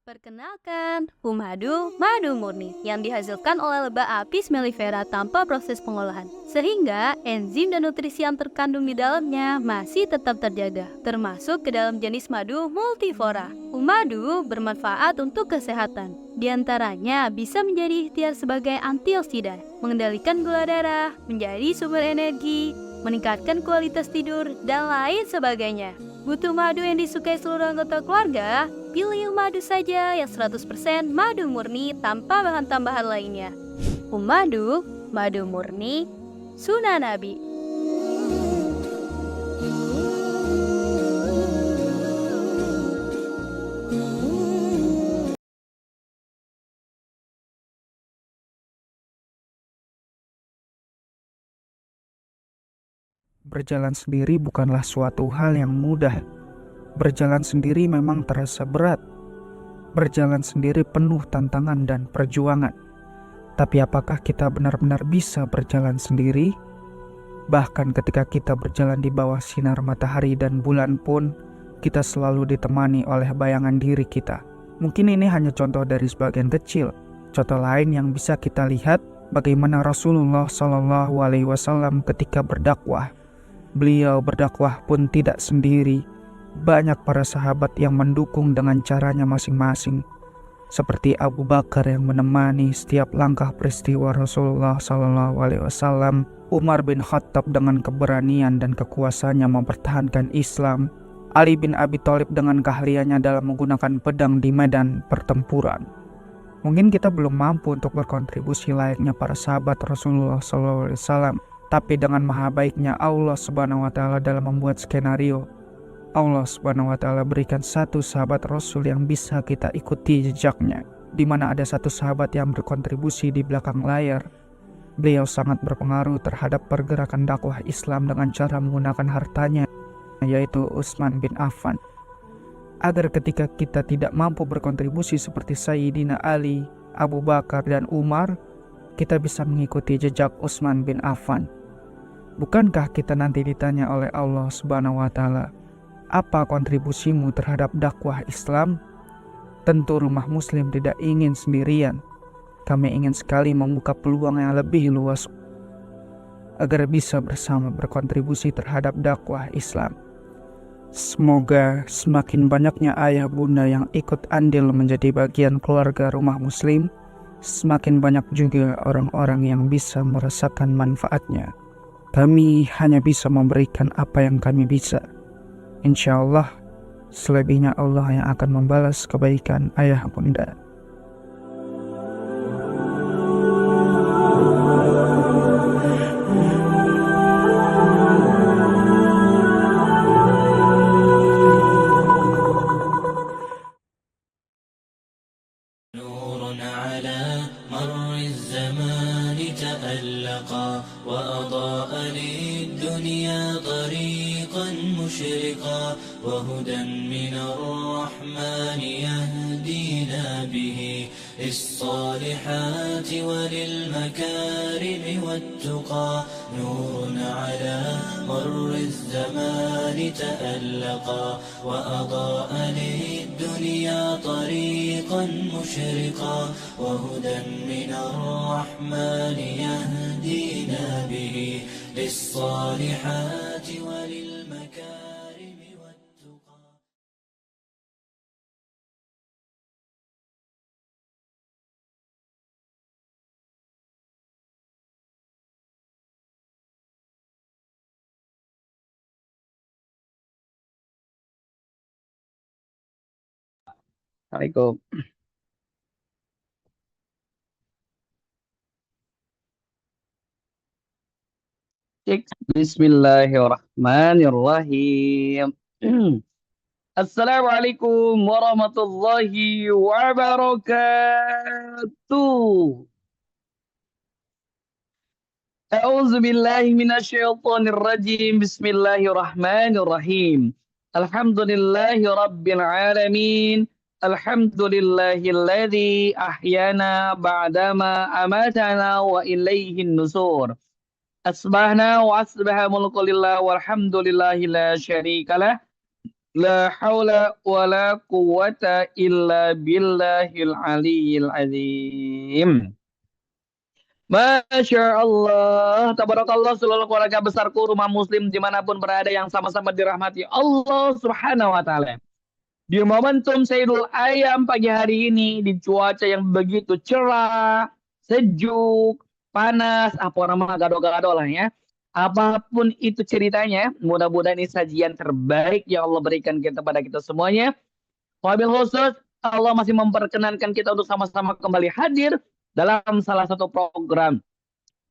Perkenalkan, madu murni yang dihasilkan oleh lebah Apis mellifera tanpa proses pengolahan. Sehingga enzim dan nutrisi yang terkandung di dalamnya masih tetap terjaga, termasuk ke dalam jenis madu multiflora. Madu bermanfaat untuk kesehatan. Di antaranya bisa menjadi ikhtiar sebagai antioksidan, mengendalikan gula darah, menjadi sumber energi, meningkatkan kualitas tidur, dan lain sebagainya. Butuh madu yang disukai seluruh anggota keluarga? Pilih madu saja yang 100% madu murni tanpa bahan tambahan lainnya. Madu murni, Sunnah Nabi. Berjalan sendiri bukanlah suatu hal yang mudah. Berjalan sendiri memang terasa berat. Berjalan sendiri penuh tantangan dan perjuangan. Tapi apakah kita benar-benar bisa berjalan sendiri? Bahkan ketika kita berjalan di bawah sinar matahari dan bulan pun, kita selalu ditemani oleh bayangan diri kita. Mungkin ini hanya contoh dari sebagian kecil. Contoh lain yang bisa kita lihat bagaimana Rasulullah SAW ketika berdakwah. Beliau berdakwah pun tidak sendiri. Banyak para sahabat yang mendukung dengan caranya masing-masing. Seperti Abu Bakar yang menemani setiap langkah peristiwa Rasulullah SAW, Umar bin Khattab dengan keberanian dan kekuasaannya mempertahankan Islam, Ali bin Abi Thalib dengan keahliannya dalam menggunakan pedang di medan pertempuran. Mungkin kita belum mampu untuk berkontribusi layaknya para sahabat Rasulullah SAW, tapi dengan maha baiknya Allah Subhanahu wa Ta'ala dalam membuat skenario, Allah Subhanahu wa Ta'ala berikan satu sahabat Rasul yang bisa kita ikuti jejaknya, di mana ada satu sahabat yang berkontribusi di belakang layar. Beliau sangat berpengaruh terhadap pergerakan dakwah Islam dengan cara menggunakan hartanya, yaitu Utsman bin Affan. Agar ketika kita tidak mampu berkontribusi seperti Sayyidina Ali, Abu Bakar, dan Umar, kita bisa mengikuti jejak Utsman bin Affan. Bukankah kita nanti ditanya oleh Allah Subhanahu wa Ta'ala, apa kontribusimu terhadap dakwah Islam? Tentu rumah muslim tidak ingin sendirian. Kami ingin sekali membuka peluang yang lebih luas agar bisa bersama berkontribusi terhadap dakwah Islam. Semoga semakin banyaknya ayah bunda yang ikut andil menjadi bagian keluarga rumah muslim, semakin banyak juga orang-orang yang bisa merasakan manfaatnya. Kami hanya bisa memberikan apa yang kami bisa. Insya Allah, selebihnya Allah yang akan membalas kebaikan ayah bunda. نور على مر الزمان تألقا وأضاء للدنيا طريقا مشرقا وهدى من الرحمن يهدينا به للصالحات وللمكارم والتقى نور على مر الزمان تألقا وأضاء للدنيا طريقا مشرقا وهدى من الرحمن يهدينا به للصالحات وللمكارم والتقى. Assalamualaikum. Bismillahirrahmanirrahim. Assalamualaikum warahmatullahi wabarakatuh. A'udzu billahi minasyaitonir rajim. Bismillahirrahmanirrahim. Alhamdulillahi rabbil alamin. Alhamdulillahilladzi ahyana ba'dama amatana wa ilaihin nusur. Asbahna wa asbaha mulkulillah walhamdulillahi la syarikalah. La haula wala quwata illa billahil aliyil azim. Masya Allah, tabarakallah seluruh keluarga besarku rumah muslim dimanapun berada yang sama-sama dirahmati Allah subhanahu wa ta'ala. Di momentum Sayyidul Ayam pagi hari ini, di cuaca yang begitu cerah, sejuk, panas, apa nama gado-gado lah ya. Apapun itu ceritanya, mudah-mudahan ini sajian terbaik yang Allah berikan kita pada kita semuanya. Wabil khusus, Allah masih memperkenankan kita untuk sama-sama kembali hadir dalam salah satu program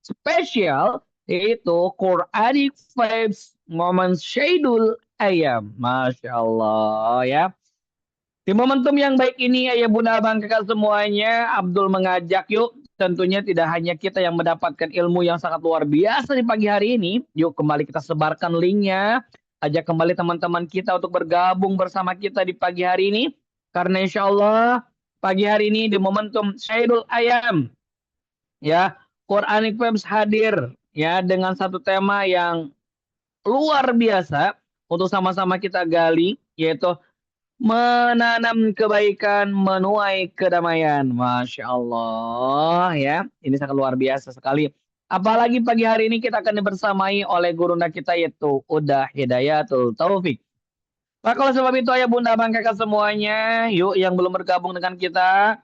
spesial, yaitu Quranic Vibes Moment Syedul Ayam. Masya Allah ya. Di momentum yang baik ini, ayah bunda abang kakak semuanya, Abdul mengajak yuk, tentunya tidak hanya kita yang mendapatkan ilmu yang sangat luar biasa di pagi hari ini. Yuk kembali kita sebarkan linknya, ajak kembali teman-teman kita untuk bergabung bersama kita di pagi hari ini. Karena insya Allah pagi hari ini di momentum Syedul Ayam, ya, Quranic Vibes hadir ya dengan satu tema yang luar biasa untuk sama-sama kita gali, yaitu menanam kebaikan, menuai kedamaian. Masya Allah ya. Ini sangat luar biasa sekali. Apalagi pagi hari ini kita akan dibersamai oleh gurunda kita yaitu Udah Hidayatul Taufik. Maka kalau sebab itu ayah bunda abang kakak semuanya, yuk yang belum bergabung dengan kita,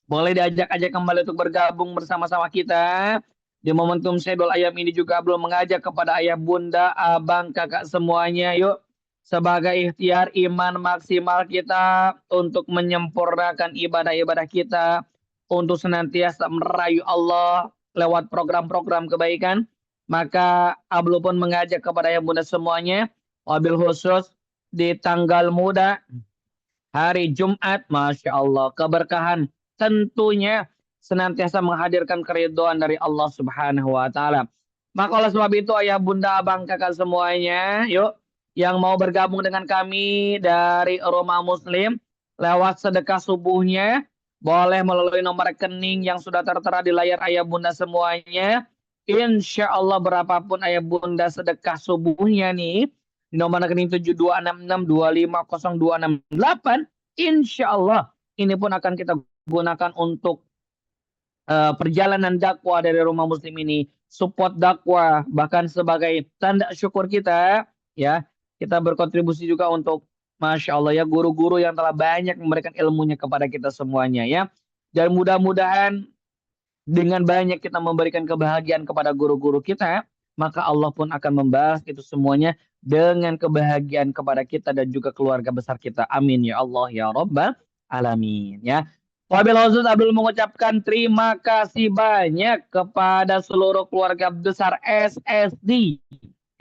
boleh diajak-ajak kembali untuk bergabung bersama-sama kita. Di momentum Syedul Ayam ini juga belum mengajak kepada ayah bunda, abang, kakak semuanya. Yuk sebagai ikhtiar iman maksimal kita untuk menyempurnakan ibadah-ibadah kita. Untuk senantiasa merayu Allah lewat program-program kebaikan. Maka Ablu pun mengajak kepada ayah bunda semuanya. Wabil khusus di tanggal muda hari Jumat, Masya Allah, keberkahan tentunya senantiasa menghadirkan keridhaan dari Allah Subhanahu wa taala. Maka oleh sebab itu ayah bunda abang kakak semuanya, yuk yang mau bergabung dengan kami dari Rumah Muslim lewat sedekah subuhnya boleh melalui nomor rekening yang sudah tertera di layar ayah bunda semuanya. Insya Allah berapapun ayah bunda sedekah subuhnya nih di nomor rekening 7266250268, insya Allah ini pun akan kita gunakan untuk perjalanan dakwah dari Rumah Muslim ini, support dakwah, bahkan sebagai tanda syukur kita, ya, kita berkontribusi juga untuk, Masya Allah ya, guru-guru yang telah banyak memberikan ilmunya kepada kita semuanya ya. Dan mudah-mudahan dengan banyak kita memberikan kebahagiaan kepada guru-guru kita, maka Allah pun akan membalas itu semuanya dengan kebahagiaan kepada kita dan juga keluarga besar kita. Amin ya Allah ya Rabbal Alamin ya. Wabil khusus Abdul mengucapkan terima kasih banyak kepada seluruh keluarga besar SSD,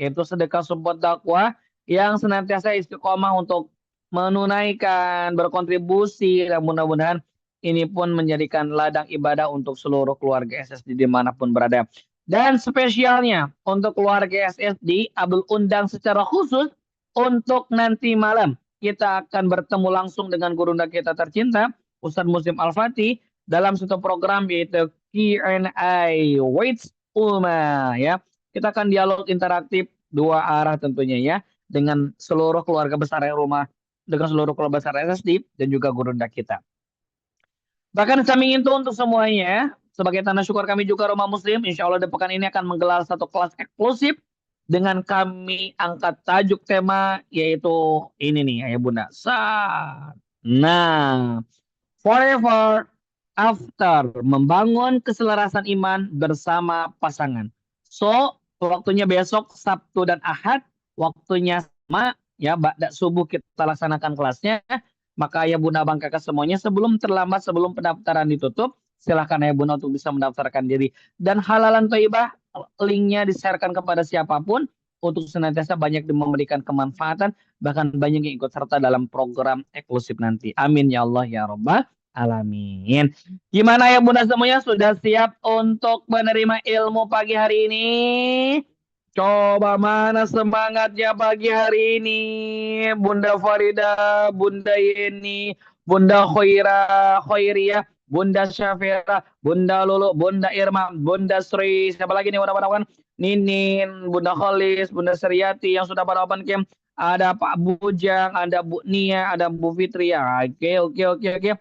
yaitu sedekah support dakwah yang senantiasa istiqomah untuk menunaikan, berkontribusi, dan mudah-mudahan ini pun menjadikan ladang ibadah untuk seluruh keluarga SSD dimanapun berada. Dan spesialnya untuk keluarga SSD, Abdul undang secara khusus untuk nanti malam. Kita akan bertemu langsung dengan gurunda kita tercinta, Ustadz Muslim Al-Fatih, dalam satu program yaitu Q&A with Ulma. Ya. Kita akan dialog interaktif dua arah tentunya ya, dengan seluruh keluarga besar rumah, dengan seluruh keluarga besar SSD dan juga gurunda kita. Bahkan samping itu untuk semuanya, sebagai tanda syukur kami juga Rumah Muslim, insya Allah di pekan ini akan menggelar satu kelas eksklusif dengan kami angkat tajuk tema yaitu ini nih ayah bunda. Nah, forever after, membangun keselarasan iman bersama pasangan. So, waktunya besok Sabtu dan Ahad, waktunya sama ya, ba'da subuh kita laksanakan kelasnya. Maka ayah bunda abang kakak semuanya sebelum terlambat, sebelum pendaftaran ditutup, silahkan ayah bunda untuk bisa mendaftarkan diri. Dan halalan thayyibah, linknya di-sharekan kepada siapapun untuk senantiasa banyak memberikan kemanfaatan, bahkan banyak yang ikut serta dalam program eksklusif nanti. Amin ya Allah ya Rabbal Alamin. Gimana ya bunda semuanya, sudah siap untuk menerima ilmu pagi hari ini? Coba mana semangatnya pagi hari ini, Bunda Farida, Bunda Yeni, Bunda Khairiyah, Bunda Syafira, Bunda Lulu, Bunda Irma, Bunda Sri, siapa lagi nih Bunda Ninin, Bunda Kholis, Bunda Seriati yang sudah pada open camp. ada Pak Bujang, ada Bu Nia, ada Bu Fitri ya. Oke, oke, oke, oke.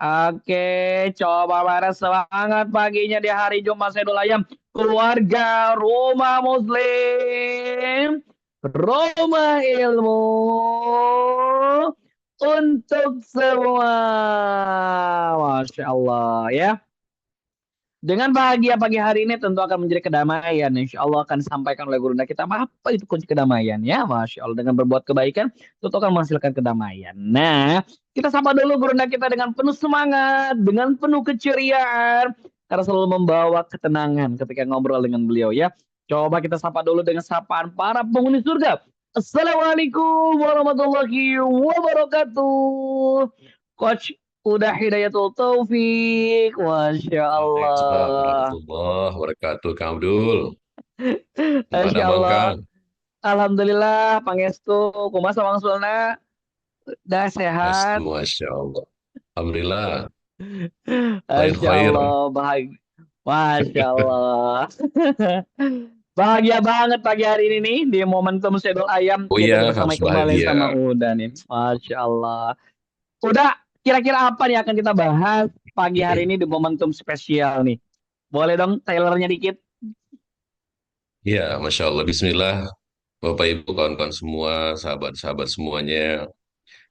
Oke, coba bareng semangat paginya di hari Jumat Saidul Ayam. Keluarga Rumah Muslim, Rumah Ilmu untuk semua. Masya Allah ya. Dengan bahagia pagi hari ini tentu akan menjadi kedamaian. Insya Allah akan disampaikan oleh gurunda kita. Apa itu kunci kedamaian ya? Masya Allah. Dengan berbuat kebaikan tentu akan menghasilkan kedamaian. Nah, kita sapa dulu gurunda kita dengan penuh semangat, dengan penuh keceriaan. Karena selalu membawa ketenangan ketika ngobrol dengan beliau ya. Coba kita sapa dulu dengan sapaan para penghuni surga. Assalamualaikum warahmatullahi wabarakatuh. Coach udah Hidayatul Taufik, Masya Waalaikumsalam Allah. warahmatullahi wabarakatuh, Kang Abdul. Gimana Masya Bang Allah. Kang? Alhamdulillah, Pangestu, kumaha Bang Sulna, dah Astu, sehat. Masya Allah. Alhamdulillah, lain Masya khair. Allah, bahagia. Masya Allah. Bahagia banget pagi hari ini nih, di momentum Saidul Ayam, Oh kita iya, dibersamai harus kembali bahagia. sama Uda nih. Masya Allah. Udah, kira-kira apa nih akan kita bahas pagi hari ini di momentum spesial nih? Boleh dong trailernya dikit? Ya, Masya Allah. Bismillah, Bapak Ibu, kawan-kawan semua, sahabat-sahabat semuanya.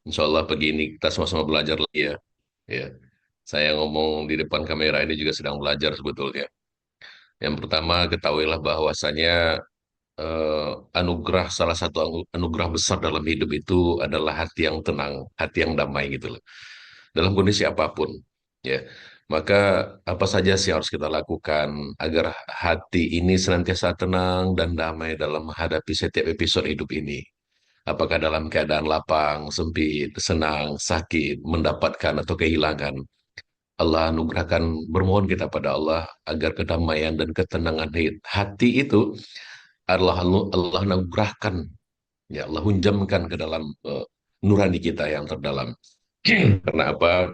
Insya Allah pagi ini kita sama-sama belajar lagi ya. Ya, saya ngomong di depan kamera ini juga sedang belajar sebetulnya. Yang pertama, ketahuilah bahwasanya anugerah salah satu anugerah besar dalam hidup itu adalah hati yang tenang, hati yang damai gitu loh. Dalam kondisi apapun, ya. Maka apa saja sih yang harus kita lakukan agar hati ini senantiasa tenang dan damai dalam menghadapi setiap episode hidup ini? Apakah dalam keadaan lapang, sempit, senang, sakit, mendapatkan atau kehilangan? Allah anugerahkan, bermohon kita pada Allah agar kedamaian dan ketenangan hati itu Allah anugerahkan, ya Allah hunjamkan ke dalam nurani kita yang terdalam. Karena apa?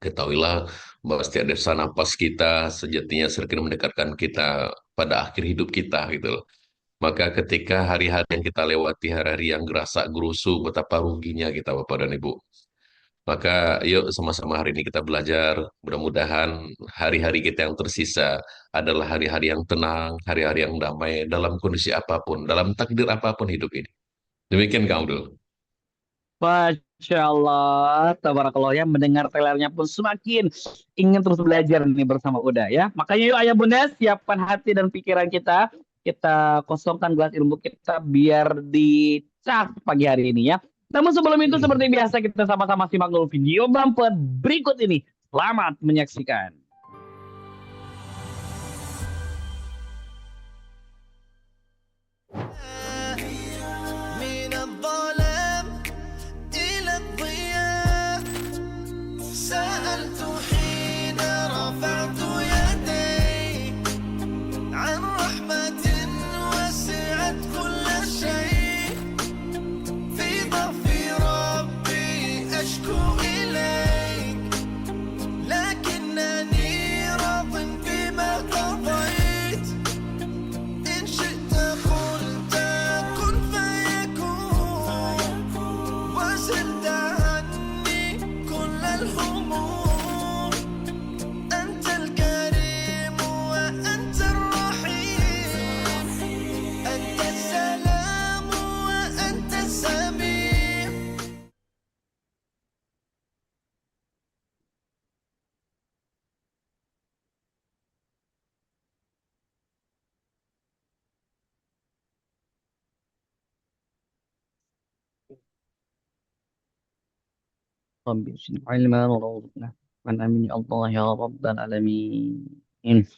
Ketahuilah bahwa setiap desa napas kita sejatinya semakin mendekatkan kita pada akhir hidup kita gitu loh. Maka ketika hari-hari yang kita lewati, hari-hari yang gerasa gerusu, betapa ruginya kita Bapak dan Ibu. Maka yuk sama-sama hari ini kita belajar, mudah-mudahan hari-hari kita yang tersisa adalah hari-hari yang tenang, hari-hari yang damai dalam kondisi apapun, dalam takdir apapun hidup ini. Demikian Kang Abdul. Masya Allah, tabarakallah ya, mendengar trailernya pun semakin ingin terus belajar nih bersama Uda ya. Makanya yuk ayah bunda, siapkan hati dan pikiran kita kosongkan gelas ilmu kita biar dicas pagi hari ini ya. Namun sebelum itu seperti biasa kita sama-sama simak dulu video bumper berikut ini. Selamat menyaksikan. من الظلام إلى الضياء سألت حين رفعت يدي عن رحمة وسعت كل شيء في ضعف ربي أشكو إليك لكنني راض بما قضيت إن شئت قلت كن فيكون وزلت عني كل الهموم أنت الكريم وأنت الرحيم أنت السلام وأنت السميع رب زدنا علما وارزقنا من amin ya Allah ya rabbal alamin.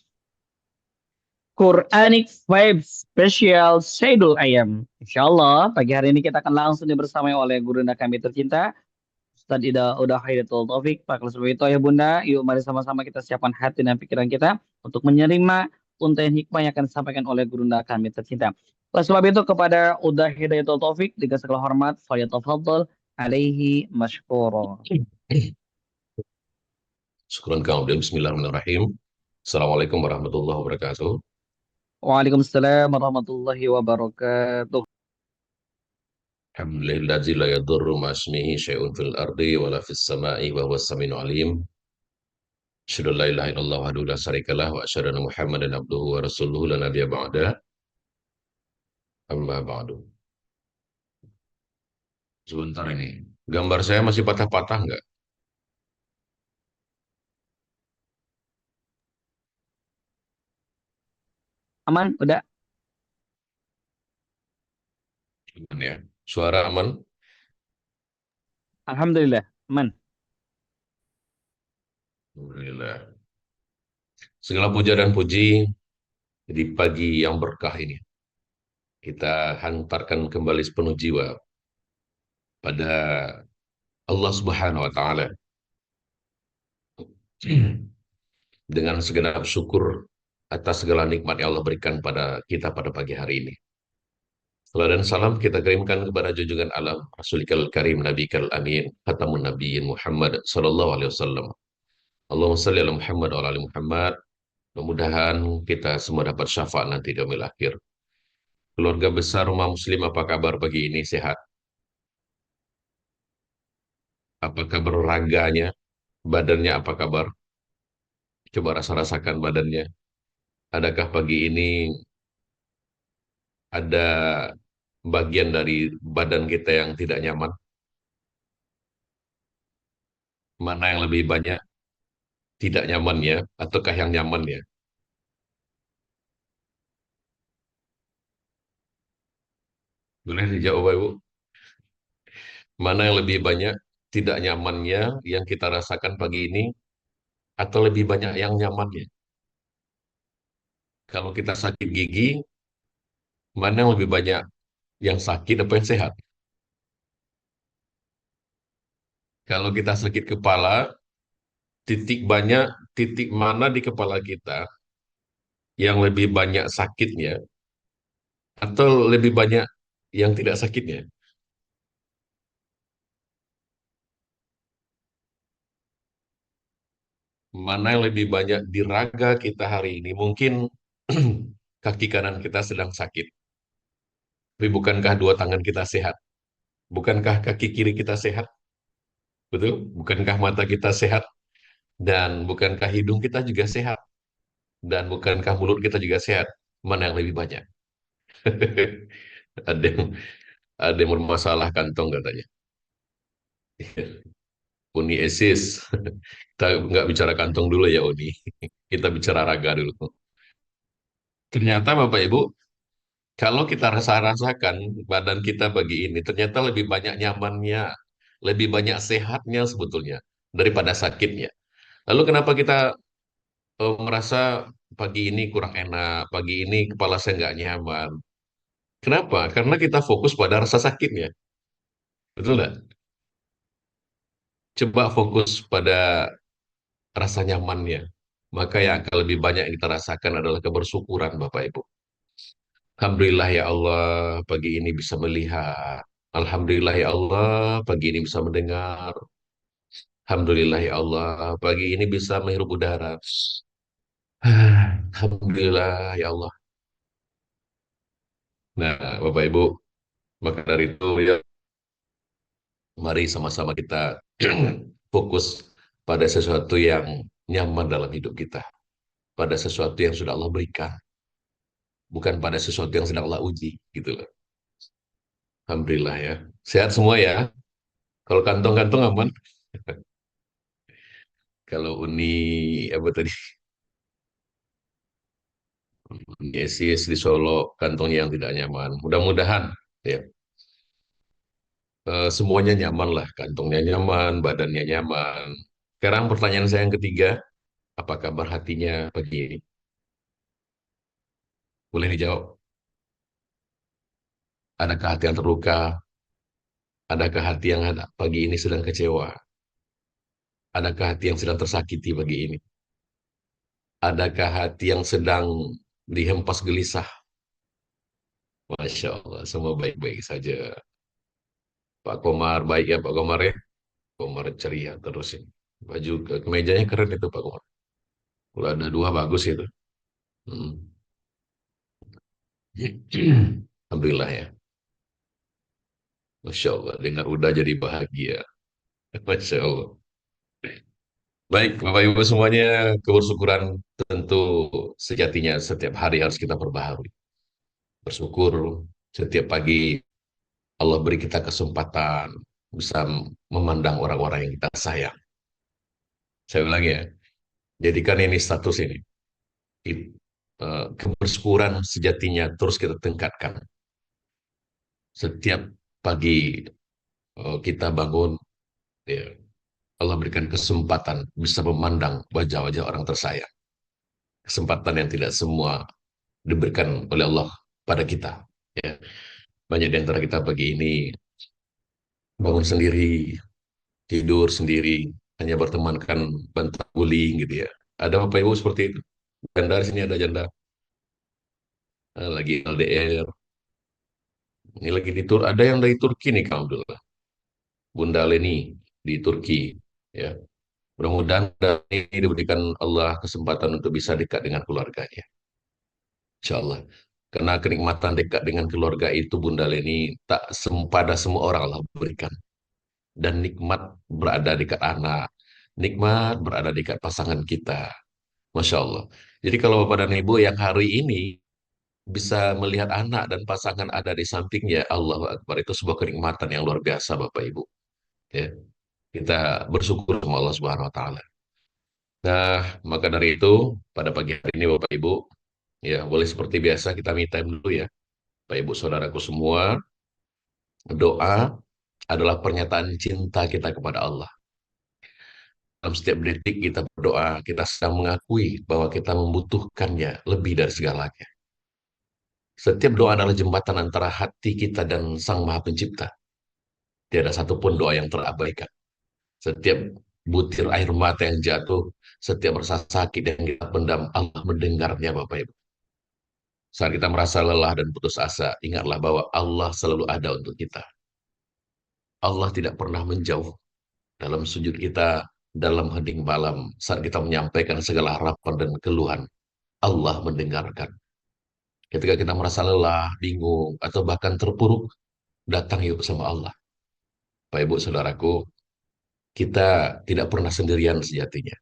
Quranic Vibe Special Saidul Ayam. Insya Allah pagi hari ini kita akan langsung dibersamai oleh gurunda kami tercinta Ustadz Ida Uda Khaidatul Taufik. Pak sebab itu ya bunda, yuk mari sama-sama kita siapkan hati dan pikiran kita untuk menerima untayan hikmah yang akan disampaikan oleh gurunda kami tercinta. Oleh sebab itu kepada Uda Hidayatul Taufik dengan segala hormat, falyatafadhal alaihi mashkura. Syukuran Kang Abdul. Bismillahirrahmanirrahim. Assalamualaikum warahmatullahi wabarakatuh. Waalaikumsalam warahmatullahi wabarakatuh. Alhamdulillahi la yadurru ma'asmihi syai'un fil ardi wala fis sama'i wa huwas samiul alim. Asyhadu an la ilaha illallah wahdahu la syarikalah wa asyhadu anna Muhammadan abduhu wa rasuluhu la nabiyya ba'da. Amma ba'du. Sebentar ini. Gambar saya masih patah-patah nggak? Aman, udah. Aman ya. Suara aman? Alhamdulillah, aman. Alhamdulillah. Segala puja dan puji di pagi yang berkah ini. Kita hantarkan kembali sepenuh jiwa pada Allah Subhanahu wa taala dengan segenap syukur atas segala nikmat yang Allah berikan pada kita pada pagi hari ini. Salam dan salam kita kirimkan kepada junjungan alam Rasulikal Karim Nabi Kal Amin Khatamun Nabiyyin Muhammad sallallahu alaihi wasallam. Allahumma shalli ala Muhammad wa ala ali Muhammad. Mudah-mudahan kita semua dapat syafaat nanti di yaumil akhir. Keluarga besar umat muslim apa kabar pagi ini, sehat? Apa kabar raganya? Badannya apa kabar? Coba rasa-rasakan badannya. Adakah pagi ini ada bagian dari badan kita yang tidak nyaman? Mana yang lebih banyak tidak nyamannya, ataukah yang nyamannya? Boleh dijawab, Bapak Ibu? Mana yang lebih banyak tidak nyamannya yang kita rasakan pagi ini, atau lebih banyak yang nyamannya? Kalau kita sakit gigi, mana yang lebih banyak yang sakit apa yang sehat? Kalau kita sakit kepala, titik banyak, titik mana di kepala kita yang lebih banyak sakitnya, atau lebih banyak yang tidak sakitnya? Mana yang lebih banyak di raga kita hari ini? Mungkin kaki kanan kita sedang sakit, tapi bukankah dua tangan kita sehat? Bukankah kaki kiri kita sehat? Betul? Bukankah mata kita sehat? Dan bukankah hidung kita juga sehat? Dan bukankah mulut kita juga sehat? Mana yang lebih banyak? Ada yang, ada yang bermasalah kantong katanya. Uni esis. Kita nggak bicara kantong dulu ya, Uni. Kita bicara raga dulu. Ternyata Bapak Ibu, kalau kita rasa-rasakan badan kita pagi ini, ternyata lebih banyak nyamannya, lebih banyak sehatnya sebetulnya daripada sakitnya. Lalu kenapa kita merasa pagi ini kurang enak, pagi ini kepala saya nggak nyaman? Kenapa? Karena kita fokus pada rasa sakitnya. Betul nggak? Coba fokus pada rasa nyamannya. Maka yang akan lebih banyak yang kita rasakan adalah kebersyukuran Bapak Ibu. Alhamdulillah ya Allah, pagi ini bisa melihat. Alhamdulillah ya Allah, pagi ini bisa mendengar. Alhamdulillah ya Allah, pagi ini bisa menghirup udara. Alhamdulillah ya Allah. Nah, Bapak Ibu, maka dari itu ya, mari sama-sama kita fokus pada sesuatu yang nyaman dalam hidup kita. Pada sesuatu yang sudah Allah berikan. Bukan pada sesuatu yang sedang Allah uji. Gitu loh. Alhamdulillah ya. Sehat semua ya. Kalau kantong-kantong aman. Kalau Uni apa tadi? Yesis di Solo kantongnya yang tidak nyaman. Mudah-mudahan ya semuanya nyaman lah, kantongnya nyaman, badannya nyaman. Sekarang pertanyaan saya yang ketiga, apa kabar hatinya pagi ini? Boleh dijawab. Adakah hati yang terluka? Adakah hati yang pagi ini sedang kecewa? Adakah hati yang sedang tersakiti pagi ini? Adakah hati yang sedang dihempas gelisah? Masya Allah, semua baik-baik saja. Pak Komar, baik ya Pak Komar ya. Komar ceria terus ini. Baju kemejanya keren itu Pak Komar. Kalau ada dua bagus itu. Hmm. Alhamdulillah ya. Masya Allah, dengar udah jadi bahagia. Masya Allah. Baik, Bapak Ibu semuanya, kebersyukuran tentu sejatinya setiap hari harus kita perbaharui. Bersyukur setiap pagi Allah beri kita kesempatan bisa memandang orang-orang yang kita sayang. Saya ulang ya, jadikan ini status ini. Kebersyukuran sejatinya terus kita tingkatkan. Setiap pagi kita bangun, ya, Allah berikan kesempatan bisa memandang wajah-wajah orang tersayang. Kesempatan yang tidak semua diberikan oleh Allah pada kita. Ya. Banyak di antara kita pagi ini bangun sendiri, tidur sendiri, hanya bertemankan bantal guling gitu ya. Ada Bapak Ibu seperti itu. Janda di sini ada janda, lagi LDR. Ini lagi di Tur, ada yang dari Turki nih, alhamdulillah. Bunda Leni di Turki, ya. Mudah-mudahan ini diberikan Allah kesempatan untuk bisa dekat dengan keluarganya. Insya Allah. Karena kenikmatan dekat dengan keluarga itu Bunda Leni tak pada semua orang Allah berikan. Dan nikmat berada dekat anak, nikmat berada dekat pasangan kita. Masya Allah. Jadi kalau Bapak dan Ibu yang hari ini bisa melihat anak dan pasangan ada di sampingnya, Allah Akbar, itu sebuah kenikmatan yang luar biasa Bapak Ibu. Ya, kita bersyukur sama Allah Subhanahu Wa Taala. Nah, maka dari itu pada pagi hari ini Bapak Ibu, ya boleh seperti biasa kita me time dulu ya. Bapak Ibu saudaraku semua, doa adalah pernyataan cinta kita kepada Allah. Dalam setiap detik kita berdoa, kita sedang mengakui bahwa kita membutuhkannya lebih dari segalanya. Setiap doa adalah jembatan antara hati kita dan Sang Maha Pencipta. Tiada satupun doa yang terabaikan. Setiap butir air mata yang jatuh, setiap rasa sakit yang kita pendam, Allah mendengarnya Bapak Ibu. Saat kita merasa lelah dan putus asa, ingatlah bahwa Allah selalu ada untuk kita. Allah tidak pernah menjauh dalam sujud kita, dalam hening malam, saat kita menyampaikan segala harapan dan keluhan. Allah mendengarkan. Ketika kita merasa lelah, bingung, atau bahkan terpuruk, datang yuk sama Allah. Bapak Ibu Saudaraku, kita tidak pernah sendirian sejatinya.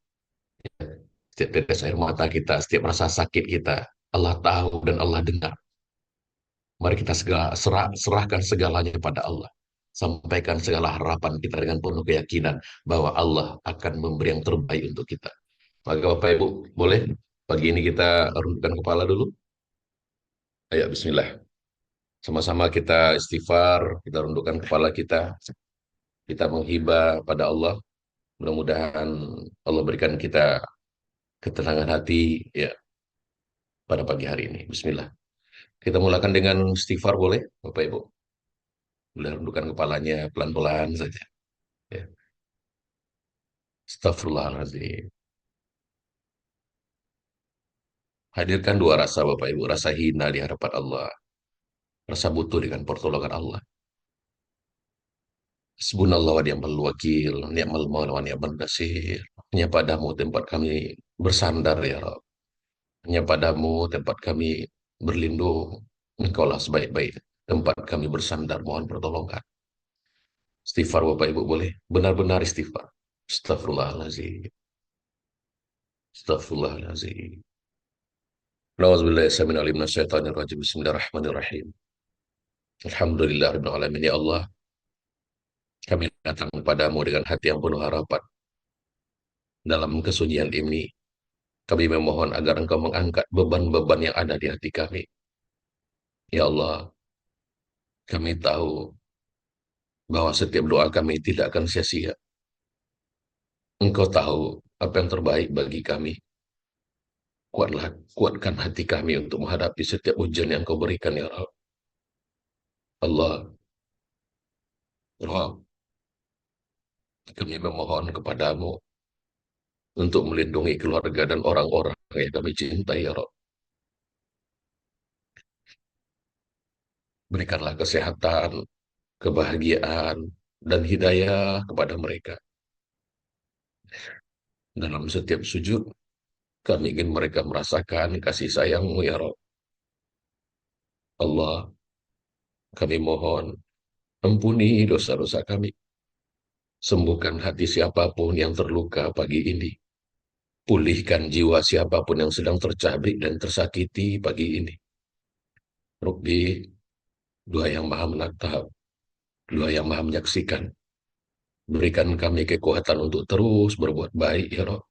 Setiap tetes air mata kita, setiap rasa sakit kita, Allah tahu dan Allah dengar. Mari kita serahkan segalanya pada Allah. Sampaikan segala harapan kita dengan penuh keyakinan bahwa Allah akan memberi yang terbaik untuk kita. Maka Bapak Ibu, boleh pagi ini kita rundukkan kepala dulu. Ayo, bismillah. Sama-sama kita istighfar, kita rundukkan kepala kita. Kita menghibah pada Allah. Mudah-mudahan Allah berikan kita ketenangan hati ya pada pagi hari ini. Bismillah. Kita mulakan dengan istighfar boleh, Bapak Ibu? Boleh rundukkan kepalanya pelan-pelan saja. Ya. Astagfirullahaladzim. Hadirkan dua rasa Bapak Ibu, rasa hina di hadapan Allah, rasa butuh dengan pertolongan Allah. Hasbunallah wa ni'mal wakil, ni'mal maula wa ni'mal nasir. Hanya padamu tempat kami bersandar ya Rabb. Hanya padamu tempat kami berlindung. Engkaulah sebaik-baik tempat kami bersandar, mohon pertolongan. Istighfar Bapak Ibu boleh, benar-benar istighfar. Astagfirullahaladzim. Astagfirullahaladzim. Nauzubillahi Bismillahirrahmanirrahim. Alhamdulillahirrahmanirrahim. Ya Allah, kami datang kepadamu dengan hati yang penuh harapan. Dalam kesunyian ini, kami memohon agar Engkau mengangkat beban-beban yang ada di hati kami. Ya Allah, kami tahu bahwa setiap doa kami tidak akan sia-sia. Engkau tahu apa yang terbaik bagi kami. Kuatkan hati kami untuk menghadapi setiap ujian yang Kau berikan, ya Allah. Allah, Rabb, kami memohon kepadamu untuk melindungi keluarga dan orang-orang yang kami cintai, ya Rabb. Berikanlah kesehatan, kebahagiaan, dan hidayah kepada mereka. Dalam setiap sujud, kami ingin mereka merasakan kasih sayang-Mu, ya Rabb. Allah, kami mohon Ampuni dosa-dosa kami. Sembuhkan hati siapapun yang terluka pagi ini. Pulihkan jiwa siapapun yang sedang tercabik dan tersakiti pagi ini. Rabbi, Dua yang maha menatap, Dua yang maha menyaksikan. Berikan kami kekuatan untuk terus berbuat baik, ya Rabb.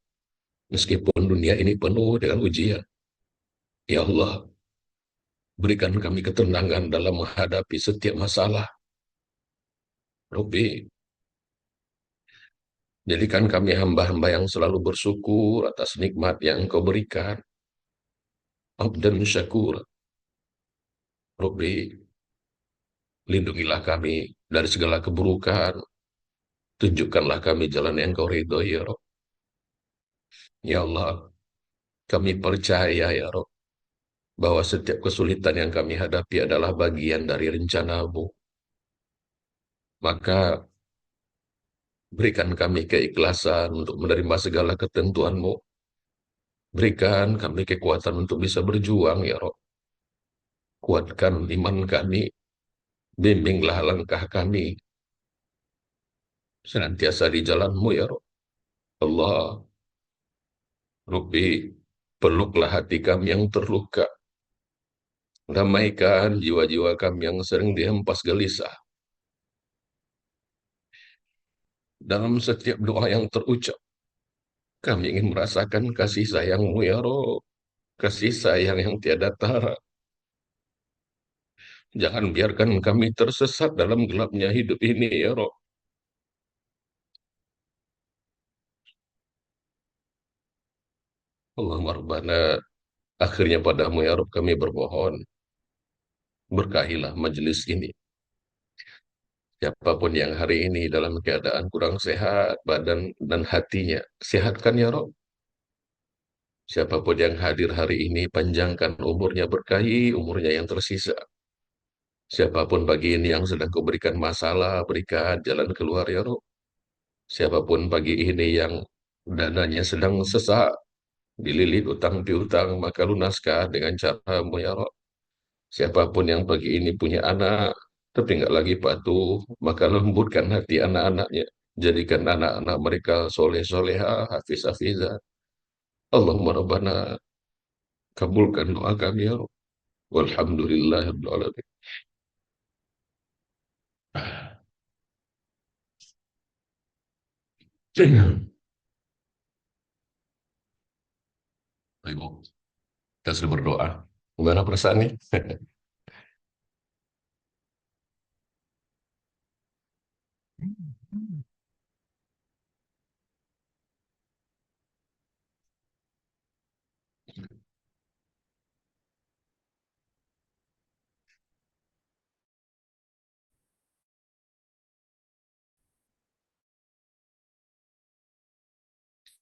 Meskipun dunia ini penuh dengan ujian. Ya Allah, berikan kami ketenangan dalam menghadapi setiap masalah. Rabbi, jadikan kami hamba-hamba yang selalu bersyukur atas nikmat yang Engkau berikan. Abdan syakur. Rabbi, lindungilah kami dari segala keburukan. Tunjukkanlah kami jalan yang Engkau ridhoi, ya Rabb. Ya Allah, kami percaya, ya Rabb, bahwa setiap kesulitan yang kami hadapi adalah bagian dari rencana-Mu. Maka berikan kami keikhlasan untuk menerima segala ketentuan-Mu. Berikan kami kekuatan untuk bisa berjuang, ya Rob. Kuatkan iman kami, bimbinglah langkah kami, senantiasa di jalan-Mu, ya Rob. Allah, Rabbi, peluklah hati kami yang terluka. Damaikan jiwa-jiwa kami yang sering dihempas gelisah. Dalam setiap doa yang terucap, kami ingin merasakan kasih sayang-Mu, ya Rob. Kasih sayang yang tiada tara. Jangan biarkan kami tersesat dalam gelapnya hidup ini, ya Rob. Allahumma Rabbana, akhirnya padamu, ya Rob, kami bermohon. Berkahilah majelis ini. Siapapun yang hari ini dalam keadaan kurang sehat, badan dan hatinya, sehatkan, ya Rob. Siapapun yang hadir hari ini, panjangkan umurnya, berkahi umurnya yang tersisa. Siapapun pagi ini yang sedang kau berikan masalah, berikan jalan keluar, ya Rob. Siapapun pagi ini yang dananya sedang sesak, dililit utang piutang, maka lunaskan dengan cara-Mu, ya Rob. Siapapun yang pagi ini punya anak, tapi nggak lagi patuh, maka lembutkan hati anak-anaknya. Jadikan anak-anak mereka soleh-soleha, hafiz-hafizah. Allahumma Rabbana, kabulkan doa kami, ya Rob. Walhamdulillahirabbil alamin. Baik, Bu. Kita sudah berdoa. Gimana perasaannya?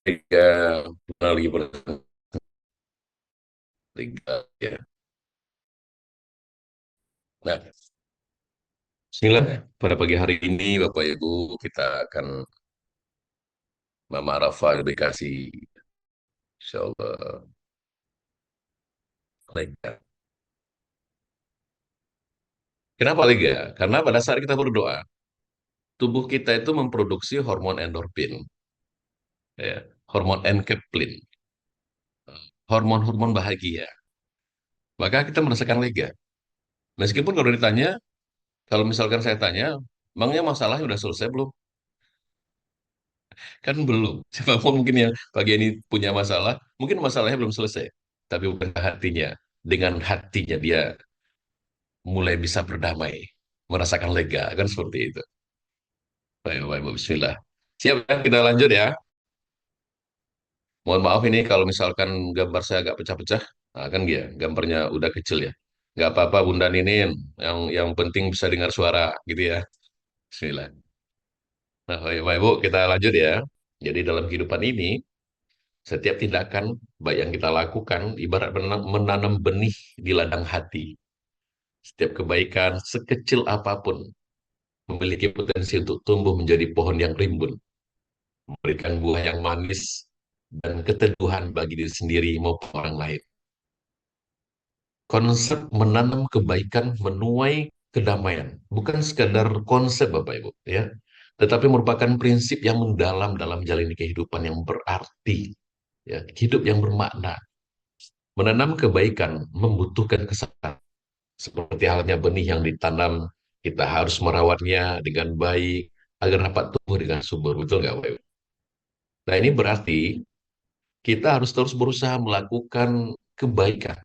Tiga, lagi tiga, ya. Nah, bismillah, pada pagi hari ini, Bapak Ibu, kita akan Mama Rafa dikasih, insya Allah, lega. Kenapa lega? Karena pada saat kita berdoa, tubuh kita itu memproduksi hormon endorfin, ya, hormon enkephalin, hormon-hormon bahagia. Maka kita merasakan lega. Meskipun kalau ditanya, kalau misalkan saya tanya, emangnya masalahnya udah selesai belum? Kan belum. Siapapun mungkin yang pagi ini punya masalah, mungkin masalahnya belum selesai. Tapi bukan hatinya. Dengan hatinya dia mulai bisa berdamai, merasakan lega, kan seperti itu. Baik, baik, baik, bismillah. Siap, ya? Kita lanjut ya. Mohon maaf ini kalau misalkan gambar saya agak pecah-pecah. Nah, kan dia, gambarnya udah kecil ya. Nggak apa-apa, Bunda Ninin. Yang penting bisa dengar suara, gitu ya. Bismillah. Nah, baik, baik, Bu, kita lanjut ya. Jadi dalam kehidupan ini, setiap tindakan baik yang kita lakukan, ibarat menanam benih di ladang hati. Setiap kebaikan, sekecil apapun, memiliki potensi untuk tumbuh menjadi pohon yang rimbun, memberikan buah yang manis, dan keteduhan bagi diri sendiri maupun orang lain. Konsep menanam kebaikan menuai kedamaian, bukan sekadar konsep Bapak Ibu, ya, tetapi merupakan prinsip yang mendalam dalam jalani kehidupan yang berarti, ya, hidup yang bermakna. Menanam kebaikan membutuhkan kesabaran, seperti halnya benih yang ditanam, kita harus merawatnya dengan baik agar dapat tumbuh dengan subur, betul nggak Bapak Ibu? Nah ini berarti kita harus terus berusaha melakukan kebaikan,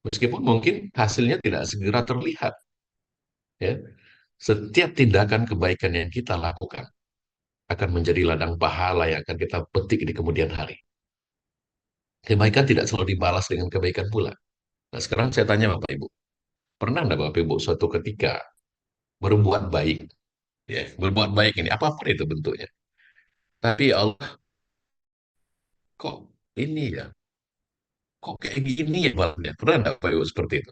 meskipun mungkin hasilnya tidak segera terlihat, ya. Setiap tindakan kebaikan yang kita lakukan akan menjadi ladang pahala yang akan kita petik di kemudian hari. Kebaikan tidak selalu dibalas dengan kebaikan pula. Nah, sekarang saya tanya Bapak Ibu, pernah nggak Bapak Ibu suatu ketika berbuat baik, ya, berbuat baik ini apapun itu bentuknya, tapi Allah kok ini ya, kok kayak gini ya balasnya? Pernah nggak Bapak Ibu seperti itu?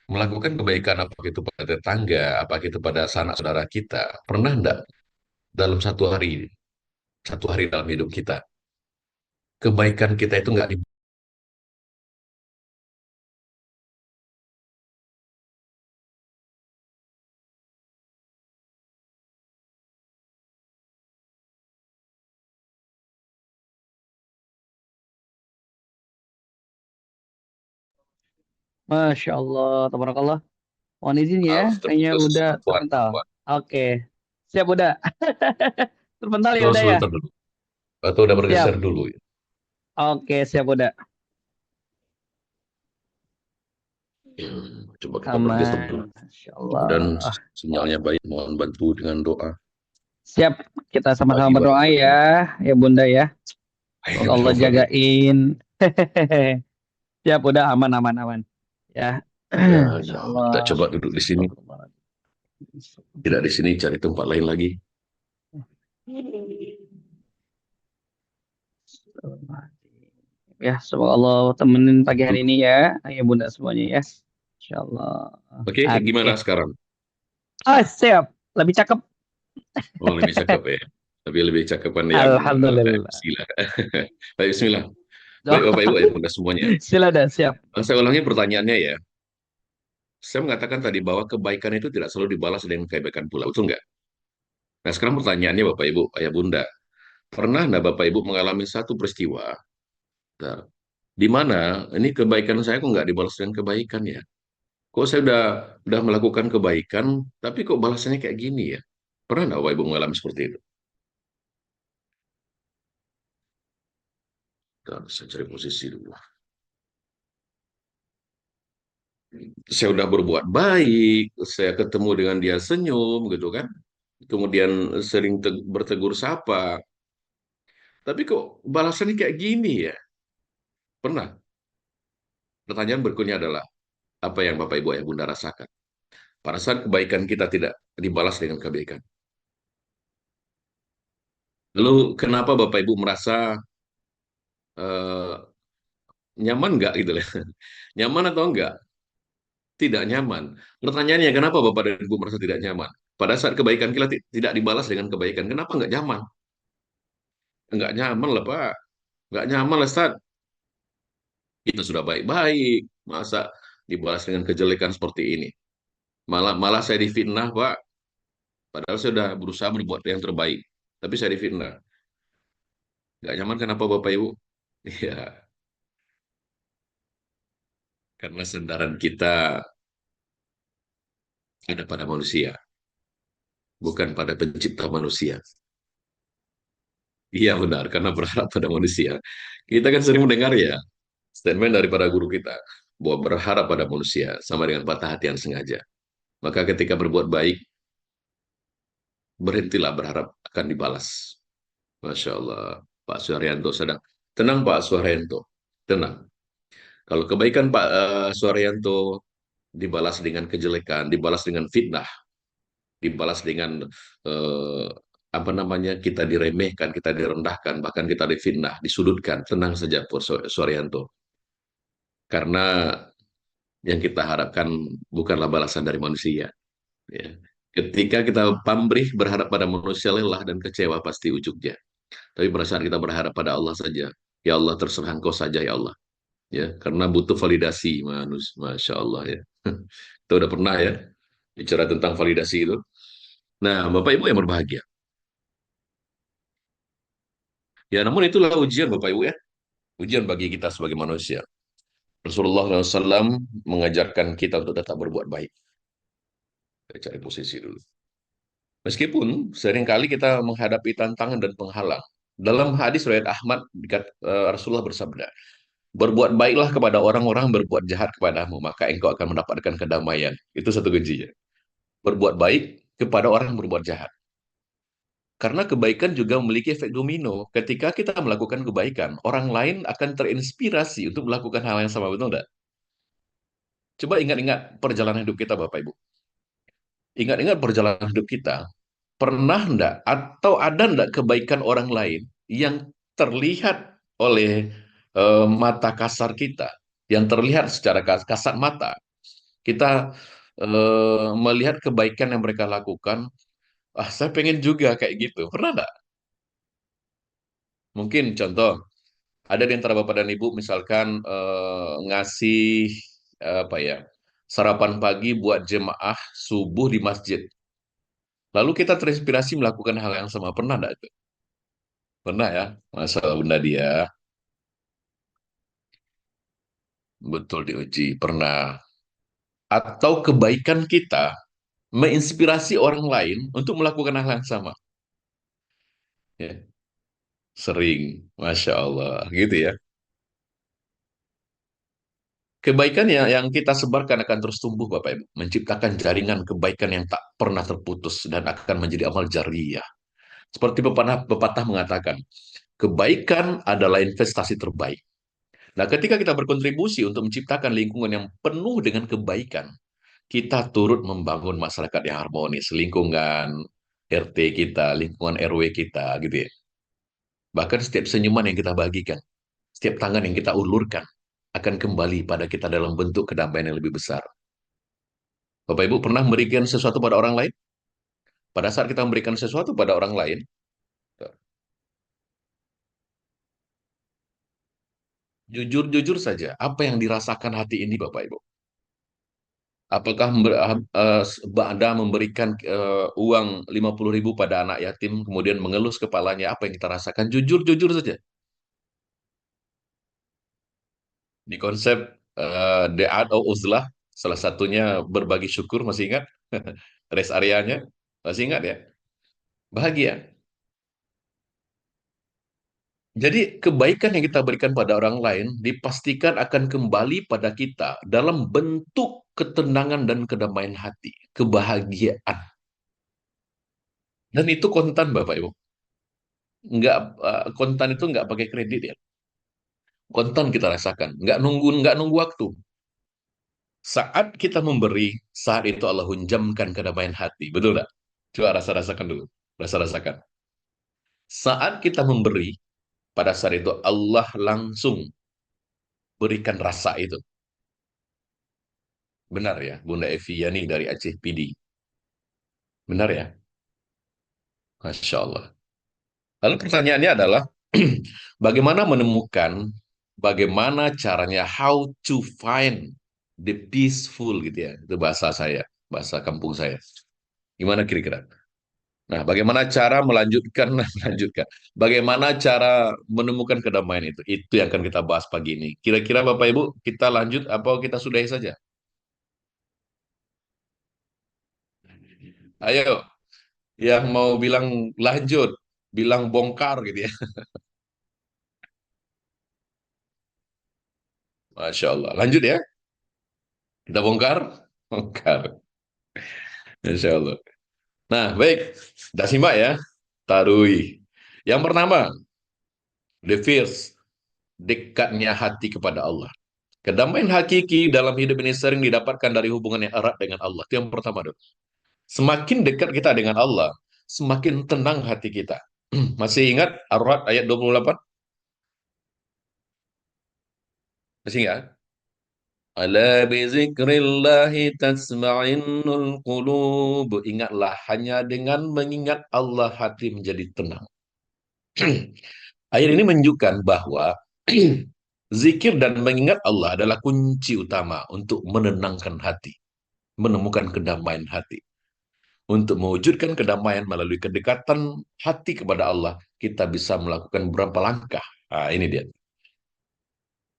Melakukan kebaikan apa itu pada tetangga, apa itu pada sanak saudara kita, pernah nggak dalam satu hari dalam hidup kita, kebaikan kita itu nggak. Masya Allah, tabarakallah. Mohon izin ya, Harus kayaknya terputus udah perempuan. terpental. Oke, siap udah. Terpental ya Terus udah ya. filter dulu. Atau udah bergeser Siap. dulu ya. Oke, siap udah. Coba kita bergeser dulu. Aman. Masya Dan Allah. sinyalnya baik, mohon bantu dengan doa. Siap, kita sama-sama Bagi berdoa warga. ya Bunda ya. Semoga Allah jagain. Siap udah aman aman aman. Ya. Ya, Masya ya. Allah. Kita coba duduk di sini. Tidak di sini, cari tempat lain lagi. Ya, semoga Allah temenin pagi hari ini ya, ayah bunda semuanya ya. Insya Allah. Oke, Oke. gimana sekarang? Ah, siap. Lebih cakep. Oh, lebih cakep ya. Tapi lebih cakepan yang Alhamdulillah. Bismillah. Baik, Bismillah. Baik, Bapak Ibu, ya, Bunda semuanya. Sila dah, siap. Saya ulangi pertanyaannya ya. Saya mengatakan tadi bahwa kebaikan itu tidak selalu dibalas dengan kebaikan pula, betul nggak? Nah, sekarang pertanyaannya Bapak Ibu, Ayah Bunda. Pernah nggak Bapak Ibu mengalami satu peristiwa, nah, di mana ini kebaikan saya kok nggak dibalas dengan kebaikan ya? Kok saya udah melakukan kebaikan, tapi kok balasannya kayak gini ya? Pernah nggak Bapak Ibu mengalami seperti itu? Bentar, saya cari posisi dulu. Saya udah berbuat baik, saya ketemu dengan dia senyum gitu kan. Kemudian sering bertegur sapa. Tapi kok balasannya kayak gini ya? Pernah. Pertanyaan berikutnya adalah, apa yang Bapak Ibu Ayah Bunda rasakan? Pada saat kebaikan kita tidak dibalas dengan kebaikan. Lalu kenapa Bapak Ibu merasa eh, nyaman nggak gitu ya? Nyaman atau enggak? Tidak nyaman. Pertanyaannya, kenapa Bapak dan Ibu merasa tidak nyaman? Pada saat kebaikan kita tidak dibalas dengan kebaikan, kenapa nggak nyaman? Nggak nyaman lah Pak. Nggak nyaman lah Ustaz. Kita sudah baik-baik. Masa dibalas dengan kejelekan seperti ini? Malah malah saya difitnah Pak. Padahal saya sudah berusaha berbuat yang terbaik. Tapi saya difitnah. Nggak nyaman kenapa Bapak Ibu? Iya, karena sandaran kita ada pada manusia, bukan pada pencipta manusia. Iya benar, karena berharap pada manusia. Kita kan sering mendengar ya, statement daripada guru kita, bahwa berharap pada manusia sama dengan patah hati yang sengaja. Maka ketika berbuat baik, berhentilah berharap akan dibalas. Masya Allah, Pak Suharyanto sedang. Tenang Pak Suharyanto, tenang. Kalau kebaikan Pak Suharyanto dibalas dengan kejelekan, dibalas dengan fitnah, dibalas dengan eh, apa namanya, kita diremehkan, kita direndahkan, bahkan kita difitnah, disudutkan, tenang saja Pak Suharyanto. Karena yang kita harapkan bukanlah balasan dari manusia. Ya. Ketika kita pamrih berharap pada manusia, lelah dan kecewa pasti ujungnya. Tapi pada saat kita berharap pada Allah saja, ya Allah terserah Engkau saja ya Allah. Ya, karena butuh validasi manusia, masya Allah ya. Kita udah pernah ya. bicara tentang validasi itu. Nah, Bapak Ibu yang berbahagia. Ya, namun itulah ujian Bapak Ibu ya. Ujian bagi kita sebagai manusia. Rasulullah SAW mengajarkan kita untuk tetap berbuat baik. Kita cari posisi dulu. Meskipun seringkali kita menghadapi tantangan dan penghalang. Dalam hadis riwayat Ahmad, Rasulullah bersabda, berbuat baiklah kepada orang-orang berbuat jahat kepadamu, maka engkau akan mendapatkan kedamaian. Itu satu kuncinya. Berbuat baik kepada orang yang berbuat jahat. Karena kebaikan juga memiliki efek domino. Ketika kita melakukan kebaikan, orang lain akan terinspirasi untuk melakukan hal yang sama, betul nggak? Coba ingat-ingat perjalanan hidup kita, Bapak Ibu. Ingat-ingat perjalanan hidup kita. Pernah enggak atau ada enggak kebaikan orang lain yang terlihat oleh mata kasar kita, yang terlihat secara kasat mata. Kita melihat kebaikan yang mereka lakukan, ah saya pengen juga kayak gitu. Pernah enggak? Mungkin contoh, ada di antara Bapak dan Ibu misalkan ngasih apa ya, sarapan pagi buat jemaah subuh di masjid. Lalu kita terinspirasi melakukan hal yang sama. Pernah enggak itu? Pernah ya, masalah Bunda dia. Betul diuji, pernah. Atau kebaikan kita menginspirasi orang lain untuk melakukan hal yang sama. Ya, sering, Masya Allah, gitu ya. Kebaikan yang kita sebarkan akan terus tumbuh, Bapak Ibu. Menciptakan jaringan kebaikan yang tak pernah terputus dan akan menjadi amal jariyah. Seperti pepatah mengatakan, kebaikan adalah investasi terbaik. Nah, ketika kita berkontribusi untuk menciptakan lingkungan yang penuh dengan kebaikan, kita turut membangun masyarakat yang harmonis, lingkungan RT kita, lingkungan RW kita, gitu ya. Bahkan setiap senyuman yang kita bagikan, setiap tangan yang kita ulurkan, akan kembali pada kita dalam bentuk kedamaian yang lebih besar. Bapak Ibu pernah memberikan sesuatu pada orang lain? Pada saat kita memberikan sesuatu pada orang lain, jujur-jujur saja, apa yang dirasakan hati ini Bapak Ibu? Apakah Anda memberikan uang 50.000 pada anak yatim, kemudian mengelus kepalanya, apa yang kita rasakan? Jujur-jujur saja. Di konsep The Art of Uzlah, salah satunya berbagi syukur, masih ingat? Rest areanya, masih ingat ya? Bahagia. Jadi kebaikan yang kita berikan pada orang lain dipastikan akan kembali pada kita dalam bentuk ketenangan dan kedamaian hati, kebahagiaan. Dan itu kontan Bapak Ibu. Kontan itu nggak pakai kredit ya. Kontan kita rasakan, nggak nunggu waktu. Saat kita memberi, saat itu Allah hunjamkan kedamaian hati. Betul nggak? Coba rasa-rasakan dulu. Rasa-rasakan. Saat kita memberi, pada saat itu Allah langsung berikan rasa itu. Benar ya, Bunda Evi Yani dari Aceh PD. Benar ya? Masya Allah. Lalu pertanyaannya adalah, bagaimana menemukan, bagaimana caranya, how to find the peaceful gitu ya. Itu bahasa saya, bahasa kampung saya. Gimana kira-kira? Nah, bagaimana cara melanjutkan, melanjutkan. Bagaimana cara menemukan kedamaian itu? Itu yang akan kita bahas pagi ini. Kira-kira Bapak Ibu, kita lanjut apa kita sudahi saja? Ayo, yang mau bilang lanjut, bilang bongkar gitu ya. Masya Allah. Lanjut ya. Kita bongkar? Bongkar. Masya Allah. Nah, baik. Kita simak ya. Tarui. Yang pertama, the first, dekatnya hati kepada Allah. Kedamaian hakiki dalam hidup ini sering didapatkan dari hubungan yang erat dengan Allah. Itu yang pertama, dong. Semakin dekat kita dengan Allah, semakin tenang hati kita. Masih ingat Ar-Ra'd ayat 28? Masih ingat? Ala bizikrillahi tasma'innul qulub. Ingatlah, hanya dengan mengingat Allah hati menjadi tenang. Ayat ini menunjukkan bahwa zikir dan mengingat Allah adalah kunci utama untuk menenangkan hati. menemukan kedamaian hati. Untuk mewujudkan kedamaian melalui kedekatan hati kepada Allah, kita bisa melakukan beberapa langkah. Nah, ini dia.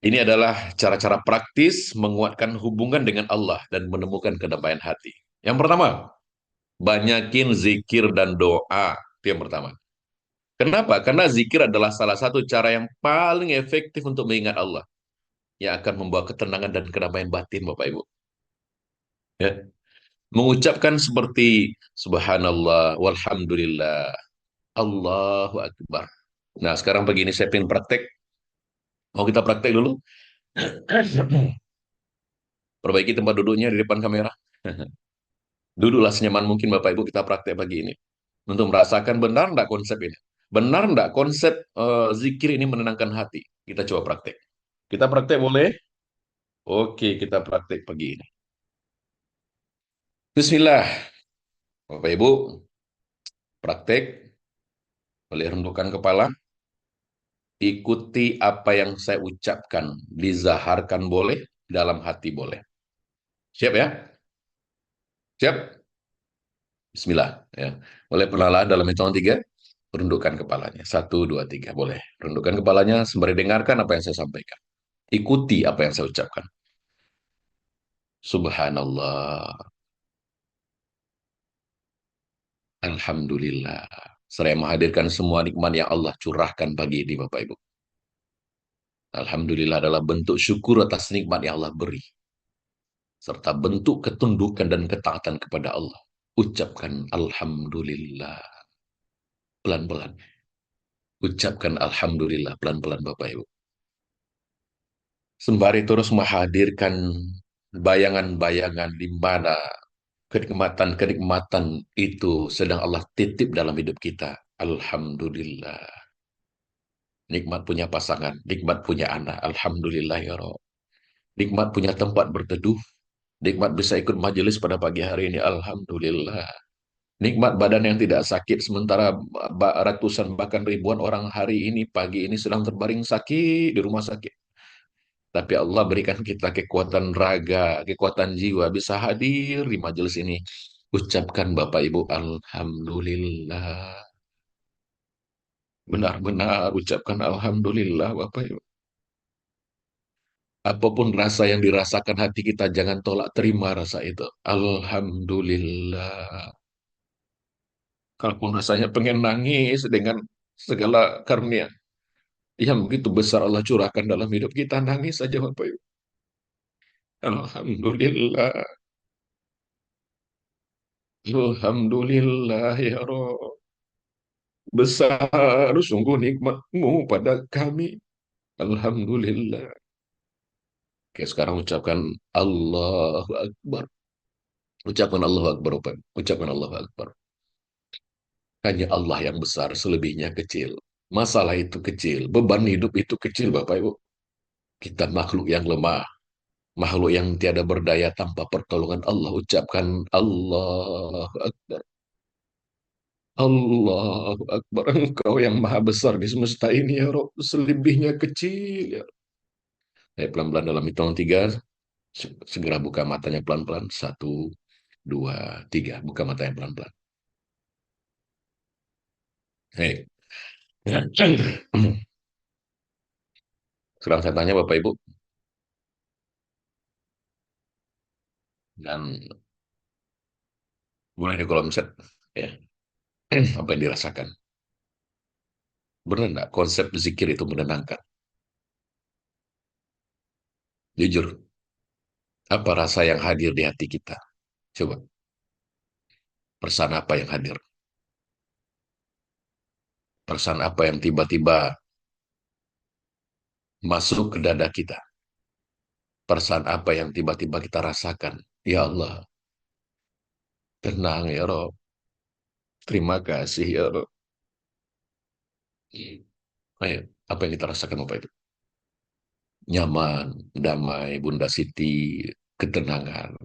Ini adalah cara-cara praktis menguatkan hubungan dengan Allah dan menemukan kedamaian hati. Yang pertama, banyakin zikir dan doa. Itu yang pertama. Kenapa? Karena zikir adalah salah satu cara yang paling efektif untuk mengingat Allah, yang akan membawa ketenangan dan kedamaian batin, Bapak Ibu. Ya. Mengucapkan seperti Subhanallah, walhamdulillah, Allahu Akbar. Nah, sekarang begini, saya ingin praktek. Mau kita praktek dulu? Perbaiki tempat duduknya di depan kamera. Duduklah senyaman mungkin Bapak Ibu, kita praktek pagi ini. Untuk merasakan benar enggak konsep ini. Benar enggak konsep zikir ini menenangkan hati. Kita coba praktek. Kita praktek boleh? Oke, kita praktek pagi ini. Bismillah. Bapak Ibu, praktek. Boleh rendukkan kepala. Ikuti apa yang saya ucapkan. Dizaharkan boleh, dalam hati boleh. Siap ya? Siap? Bismillah. Ya. Boleh perlahan dalam hitungan tiga. Rundukkan kepalanya. Satu, dua, tiga. Boleh. Rundukkan kepalanya sembari dengarkan apa yang saya sampaikan. Ikuti apa yang saya ucapkan. Subhanallah. Alhamdulillah. Saya menghadirkan semua nikmat yang Allah curahkan pagi ini, Bapak Ibu. Alhamdulillah adalah bentuk syukur atas nikmat yang Allah beri. Serta bentuk ketundukan dan ketaatan kepada Allah. Ucapkan Alhamdulillah. Pelan-pelan. Ucapkan Alhamdulillah pelan-pelan, Bapak Ibu. Sembari terus menghadirkan bayangan-bayangan di mana kenikmatan-kenikmatan itu sedang Allah titip dalam hidup kita. Alhamdulillah. Nikmat punya pasangan, nikmat punya anak. Alhamdulillah ya Rabb. Nikmat punya tempat berteduh. Nikmat bisa ikut majelis pada pagi hari ini. Alhamdulillah. Nikmat badan yang tidak sakit, sementara ratusan bahkan ribuan orang hari ini, pagi ini sedang terbaring sakit di rumah sakit. Tapi Allah berikan kita kekuatan raga, kekuatan jiwa, bisa hadir di majelis ini. Ucapkan Bapak Ibu, Alhamdulillah. Benar-benar ucapkan Alhamdulillah Bapak Ibu. Apapun rasa yang dirasakan hati kita, jangan tolak terima rasa itu. Alhamdulillah. Kalaupun rasanya pengen nangis dengan segala karunia yang begitu besar Allah curahkan dalam hidup kita, nangis saja Bapak Ibu. Alhamdulillah. Alhamdulillah ya Rabb. Besar sungguh nikmatmu pada kami. Alhamdulillah. Oke, sekarang ucapkan Allahu Akbar. Ucapkan Allahu Akbar, Bapak. Ucapkan Allahu Akbar. Hanya Allah yang besar, selebihnya kecil. Masalah itu kecil, beban hidup itu kecil, Bapak Ibu. Kita makhluk yang lemah, makhluk yang tiada berdaya tanpa pertolongan Allah. Ucapkan Allahu Akbar. Allahu Akbar. Engkau yang maha besar di semesta ini, ya Rob. Selebihnya kecil, ya. Pelan-pelan dalam hitungan tiga, segera buka matanya pelan-pelan. Satu, dua, tiga. Buka matanya pelan-pelan. Hei. Sekarang saya tanya Bapak Ibu, dan boleh di kolom chat, ya, apa yang dirasakan. Benar enggak konsep zikir itu menenangkan? Jujur, apa rasa yang hadir di hati kita? Coba, perasaan apa yang hadir? Perasaan apa yang tiba-tiba masuk ke dada kita? Perasaan apa yang tiba-tiba kita rasakan? Ya Allah, tenang ya Rob. Terima kasih ya Rob. Ayo, apa yang kita rasakan Bapak itu? Nyaman, damai, Bunda Siti, ketenangan.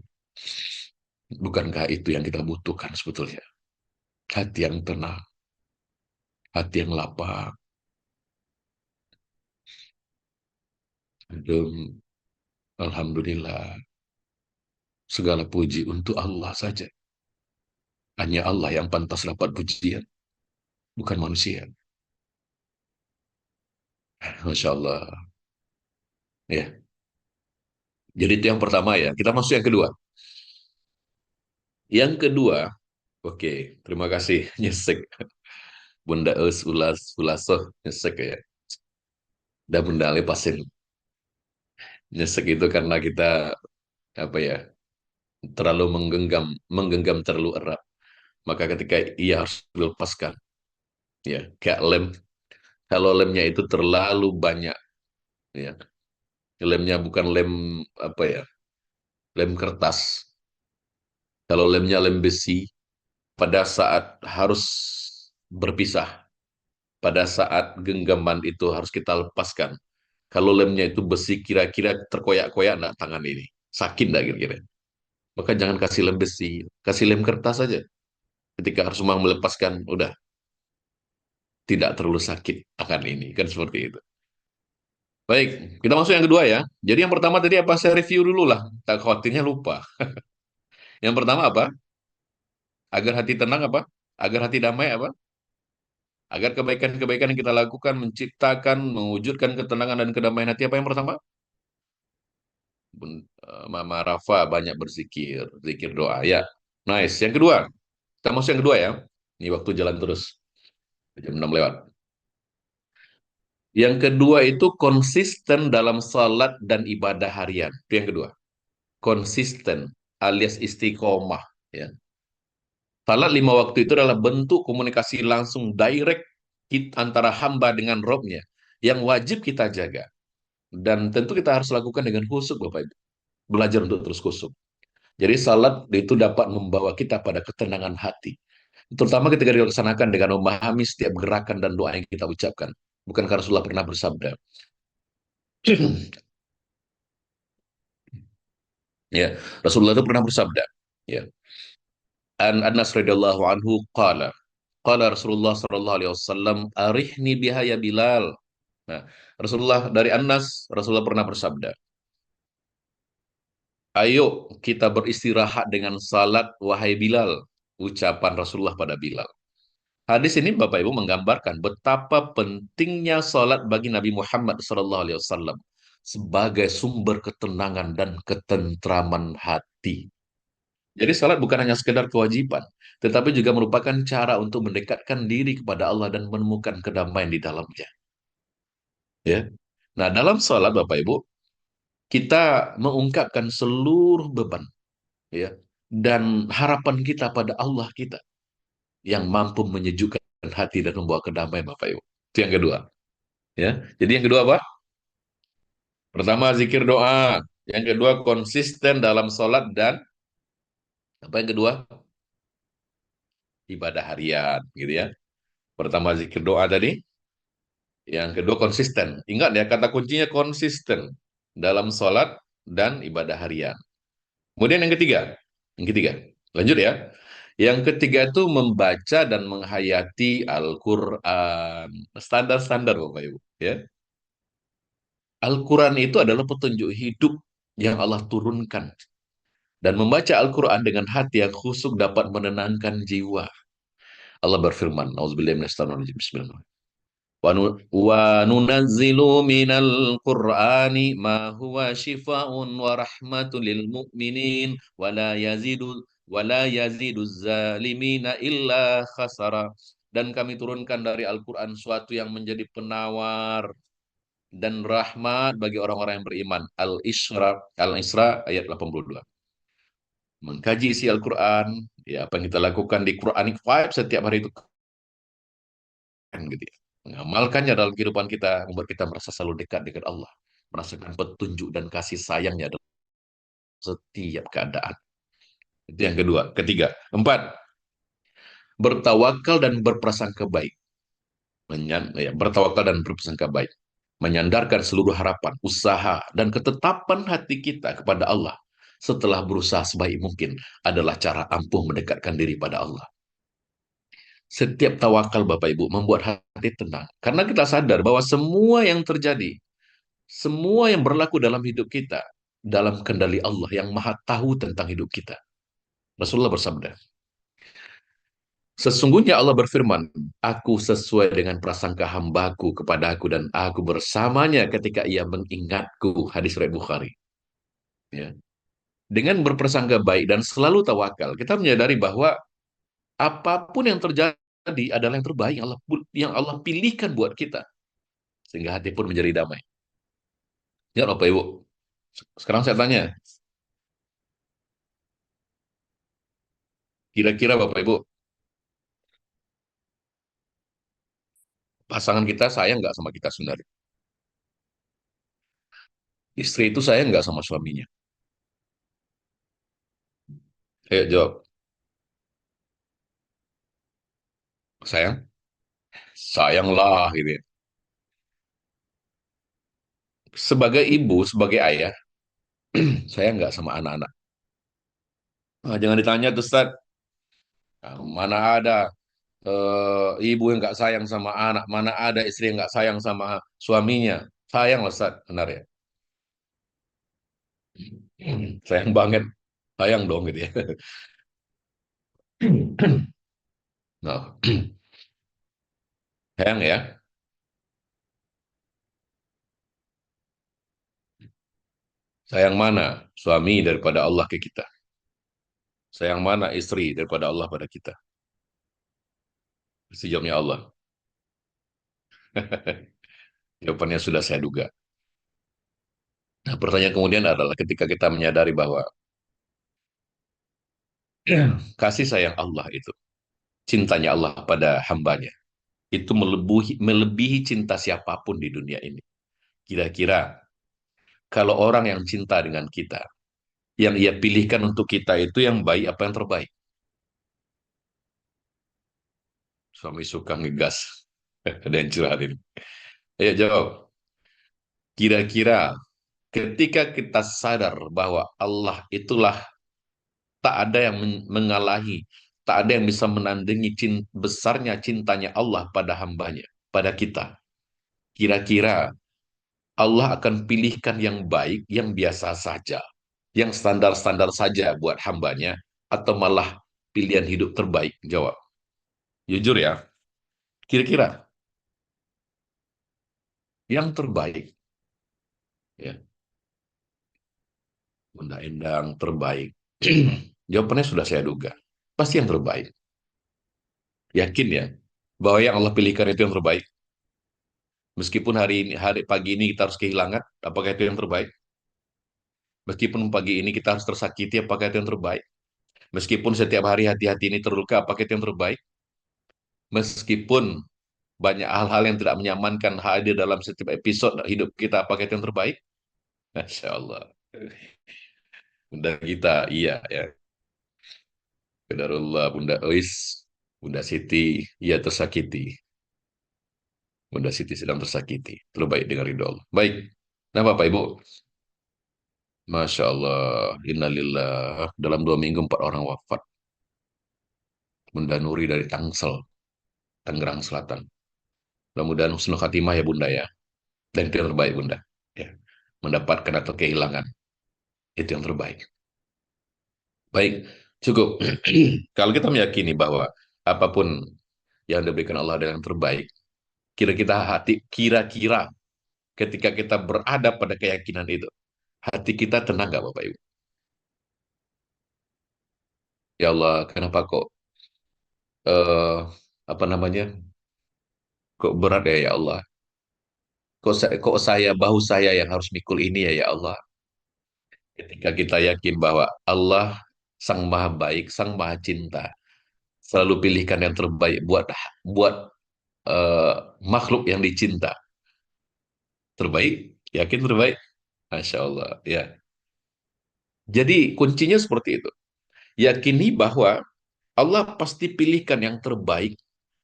Bukankah itu yang kita butuhkan sebetulnya? Hati yang tenang, hati yang lapang, adem. Alhamdulillah. Segala puji untuk Allah saja. Hanya Allah yang pantas dapat pujian, bukan manusia. Masya Allah. Ya. Jadi itu yang pertama ya. Kita masuk yang kedua. Yang kedua, oke, terima kasih. Nyesek. Bunda ulasoh, nyesek ya. Dan Bunda Ali pasien. Nyesek itu karena kita, apa ya, terlalu menggenggam terlalu erat. Maka ketika ia harus dilepaskan, ya, kayak lem. Kalau lemnya itu terlalu banyak, ya, lemnya bukan lem, apa ya, lem kertas. Kalau lemnya lem besi, pada saat harus berpisah, pada saat genggaman itu harus kita lepaskan. Kalau lemnya itu besi, kira-kira terkoyak-koyak enggak tangan ini? Sakit enggak kira-kira? Maka jangan kasih lem besi, kasih lem kertas saja. Ketika harus mau melepaskan, udah tidak terlalu sakit akan ini, kan seperti itu. Baik, kita masuk yang kedua ya. Jadi yang pertama tadi apa? Saya review dulu lah. Tak khawatirnya lupa. Yang pertama apa? Agar hati tenang apa? Agar hati damai apa? Agar kebaikan-kebaikan yang kita lakukan menciptakan, mewujudkan ketenangan dan kedamaian hati apa yang pertama? Mama Rafa banyak berzikir, zikir doa. Ya, nice. Yang kedua, kita masuk yang kedua ya. Ini waktu jalan terus. Jam 6 lewat. Yang kedua itu konsisten dalam salat dan ibadah harian. Itu yang kedua. Konsisten alias istiqomah. Ya. Salat 5 waktu itu adalah bentuk komunikasi langsung direct antara hamba dengan Robnya yang wajib kita jaga. Dan tentu kita harus lakukan dengan khusyuk, Bapak Ibu. Belajar untuk terus khusyuk. Jadi salat itu dapat membawa kita pada ketenangan hati. Terutama ketika dilaksanakan dengan memahami setiap gerakan dan doa yang kita ucapkan. Bukankah Rasulullah pernah bersabda? Ya, Rasulullah itu pernah bersabda. Ya. An Anas radhiyallahu anhu qala Rasulullah sallallahu alaihi wasallam arihni biha ya Bilal. Nah, Rasulullah dari Anas, Rasulullah pernah bersabda, ayo kita beristirahat dengan salat wahai Bilal. Ucapan Rasulullah pada Bilal. Hadis ini Bapak Ibu menggambarkan betapa pentingnya salat bagi Nabi Muhammad SAW sebagai sumber ketenangan dan ketentraman hati. Jadi salat bukan hanya sekedar kewajiban, tetapi juga merupakan cara untuk mendekatkan diri kepada Allah dan menemukan kedamaian di dalamnya. Ya. Nah, dalam salat Bapak Ibu, kita mengungkapkan seluruh beban, ya, dan harapan kita pada Allah kita yang mampu menyejukkan hati dan membawa kedamaian Bapak Ibu. Itu yang kedua. Ya. Jadi yang kedua apa? Pertama zikir doa. Yang kedua konsisten dalam sholat dan apa yang kedua? Ibadah harian, gitu ya. Pertama zikir doa tadi. Yang kedua konsisten. Ingat ya kata kuncinya konsisten dalam sholat dan ibadah harian. Kemudian yang ketiga. Yang ketiga. Lanjut ya. Yang ketiga itu membaca dan menghayati Al-Quran. Standar-standar Bapak Ibu. Ya. Al-Quran itu adalah petunjuk hidup yang Allah turunkan. Dan membaca Al-Quran dengan hati yang khusyuk dapat menenangkan jiwa. Allah berfirman, Bismillah. Wa nunazzilu minal Qur'ani ma huwa shifa'un wa rahmatun lil mu'minin wa la yazidu zalimina illa khasara. Dan kami turunkan dari Al-Quran suatu yang menjadi penawar dan rahmat bagi orang-orang yang beriman. Al-Isra ayat 82. Mengkaji isi Al-Quran, ya apa yang kita lakukan di Quranic Vibe setiap hari itu kan gitu ya. Mengamalkannya dalam kehidupan kita membuat kita merasa selalu dekat dengan Allah, merasakan petunjuk dan kasih sayangnya dalam setiap keadaan. Itu yang kedua. Ketiga. Empat, bertawakal dan berprasangka baik. Bertawakal dan berprasangka baik. Menyandarkan seluruh harapan, usaha, dan ketetapan hati kita kepada Allah setelah berusaha sebaik mungkin adalah cara ampuh mendekatkan diri pada Allah. Setiap tawakal Bapak Ibu membuat hati tenang. Karena kita sadar bahwa semua yang terjadi, semua yang berlaku dalam hidup kita, dalam kendali Allah yang maha tahu tentang hidup kita. Rasulullah bersabda, sesungguhnya Allah berfirman, aku sesuai dengan prasangka hambaku kepada aku dan aku bersamanya ketika ia mengingatku. Hadis riwayat Bukhari. Ya. Dengan berprasangka baik dan selalu tawakal, kita menyadari bahwa apapun yang terjadi adalah yang terbaik yang Allah pilihkan buat kita. Sehingga hati pun menjadi damai. Ya Bapak Ibu. Sekarang saya tanya, kira-kira Bapak Ibu, pasangan kita sayang nggak sama kita sebenarnya? Istri itu sayang nggak sama suaminya? Ayo jawab. Sayang? Sayanglah gitu ya. Sebagai ibu, sebagai ayah, saya nggak sama anak-anak. Ah, jangan ditanya tuh, Ustaz. Ah, mana ada ibu yang nggak sayang sama anak, mana ada istri yang nggak sayang sama suaminya. Sayang lah, Ustaz, benar ya. Sayang banget. Sayang dong gitu ya. Nah, sayang ya. Sayang mana suami daripada Allah ke kita? Sayang mana istri daripada Allah pada kita? Pasti jawabnya Allah. Jawabannya sudah saya duga. Nah, pertanyaan kemudian adalah ketika kita menyadari bahwa kasih sayang Allah itu, cintanya Allah pada hambanya, itu melebihi cinta siapapun di dunia ini. Kira-kira kalau orang yang cinta dengan kita, yang ia pilihkan untuk kita itu yang baik apa yang terbaik? Suami suka ngegas. Ada yang curhat ini. Ayo jawab. Kira-kira ketika kita sadar bahwa Allah itulah tak ada yang mengalahi, tak ada yang bisa menandingi besarnya cintanya Allah pada hambanya, pada kita. Kira-kira Allah akan pilihkan yang baik, yang biasa saja, yang standar-standar saja buat hambanya, atau malah pilihan hidup terbaik? Jawab. Jujur ya, kira-kira yang terbaik, ya, Bunda Endang terbaik. Jawabannya sudah saya duga. Pasti yang terbaik. Yakin ya, bahwa yang Allah pilihkan itu yang terbaik. Meskipun hari pagi ini kita harus kehilangan, apakah itu yang terbaik? Meskipun pagi ini kita harus tersakiti, apakah itu yang terbaik? Meskipun setiap hari hati-hati ini terluka, apakah itu yang terbaik? Meskipun banyak hal-hal yang tidak menyamankan hadir dalam setiap episode hidup kita, apakah itu yang terbaik? Masya Allah. Bunda kita, iya ya. Qadarullah, Bunda Ois, Bunda Siti, ia tersakiti. Bunda Siti sedang tersakiti. Terbaik dengan ridho Allah. Baik. Nah, Bapak Ibu, Masya Allah, innalillah. Dalam 2 minggu 4 orang wafat. Bunda Nuri dari Tangsel, Tangerang Selatan. Mudah-mudahan husnul khatimah ya Bunda ya. Dan itu yang terbaik Bunda. Ya. Mendapatkan atau kehilangan. Itu yang terbaik. Baik, cukup. Kalau kita meyakini bahwa apapun yang diberikan Allah adalah yang terbaik, kira-kira ketika kita berada pada keyakinan itu, hati kita tenang nggak Bapak Ibu? Ya Allah, kenapa kok eh apa namanya? Kok berat ya ya Allah? Kok saya bahu saya yang harus mikul ini ya ya Allah? Ketika kita yakin bahwa Allah Sang Maha Baik, Sang Maha Cinta, selalu pilihkan yang terbaik buat buat eh, makhluk yang dicinta. Terbaik, yakin terbaik. Masya Allah, ya. Jadi kuncinya seperti itu. Yakini bahwa Allah pasti pilihkan yang terbaik.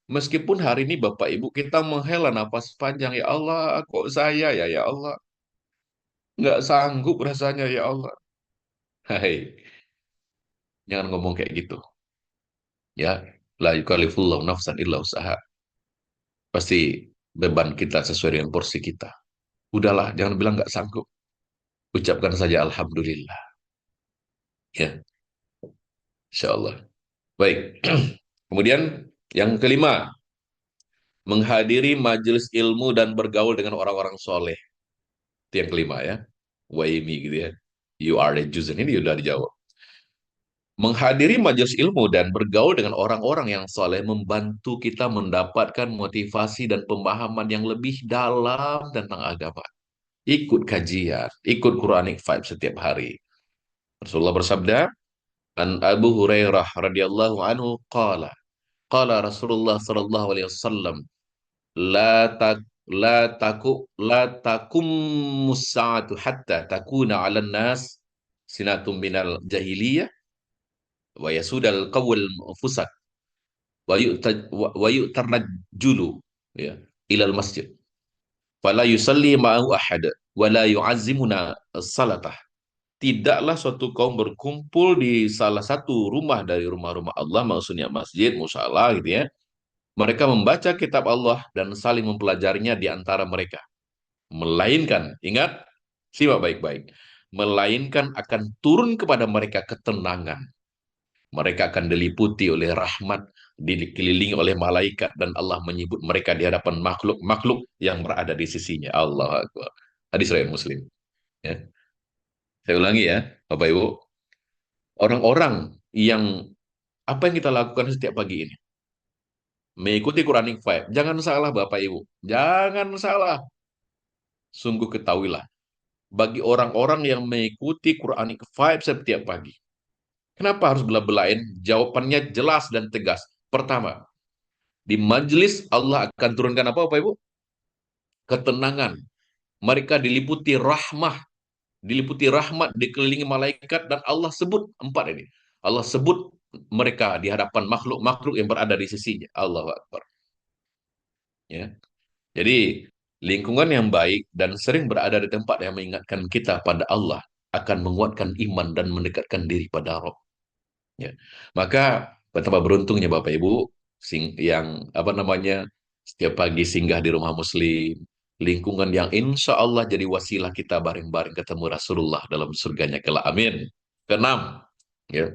Meskipun hari ini Bapak Ibu kita menghela napas panjang, ya Allah, kok saya ya, ya Allah, nggak sanggup rasanya ya Allah. Hai, jangan ngomong kayak gitu. Ya, la yukallifullahu nafsan illa usaha. Pasti beban kita sesuai dengan porsi kita. Udahlah, jangan bilang nggak sanggup. ucapkan saja Alhamdulillah. Ya, insya Allah. Baik. Kemudian yang kelima, menghadiri majelis ilmu dan bergaul dengan orang-orang soleh. Itu yang kelima ya. Waimi gitu ya. You are the Juzen, ini udah dijawab. Menghadiri majelis ilmu dan bergaul dengan orang-orang yang soleh membantu kita mendapatkan motivasi dan pemahaman yang lebih dalam tentang agama. Ikut kajian, ikut Quranic Vibe setiap hari. Rasulullah bersabda, An Abu Hurairah radhiyallahu anhu qala, qala Rasulullah sallallahu alaihi wasallam, la tak la takum musa'atu hatta takuna 'alan nas sinatum minal jahiliyah wa yasudal qawul fusat wa yu'tarnajulu ya ilal masjid fala yusalli ma'ahu ahad wa la yu'azzimuna salatah. Tidaklah suatu kaum berkumpul di salah satu rumah dari rumah-rumah Allah, maksudnya masjid, musala gitu ya. Mereka membaca kitab Allah dan saling mempelajarinya di antara mereka. Melainkan, ingat, simak baik-baik. Melainkan akan turun kepada mereka ketenangan. Mereka akan diliputi oleh rahmat, dikelilingi oleh malaikat, dan Allah menyebut mereka di hadapan makhluk-makhluk yang berada di sisinya. Allah Akbar. Hadis riwayat Muslim. Ya. Saya ulangi ya, Bapak Ibu. Orang-orang yang apa yang kita lakukan setiap pagi ini? Mengikuti Quranic Vibe. Jangan salah Bapak Ibu. Jangan salah. Sungguh ketahuilah. Bagi orang-orang yang mengikuti Quranic Vibe setiap pagi. Kenapa harus belah-belahin? Jawabannya jelas dan tegas. Pertama, di majelis Allah akan turunkan apa Bapak Ibu? Ketenangan. Mereka diliputi rahmat, dikelilingi malaikat, dan Allah sebut empat ini. Allah sebut mereka di hadapan makhluk-makhluk yang berada di sisinya. Allahu Akbar. Ya. Jadi, lingkungan yang baik dan sering berada di tempat yang mengingatkan kita pada Allah akan menguatkan iman dan mendekatkan diri pada Rabb. Ya. Maka betapa beruntungnya Bapak Ibu yang apa namanya setiap pagi singgah di rumah Muslim, lingkungan yang insya Allah jadi wasilah kita bareng-bareng ketemu Rasulullah dalam surganya kelak. Amin. Keenam, ya,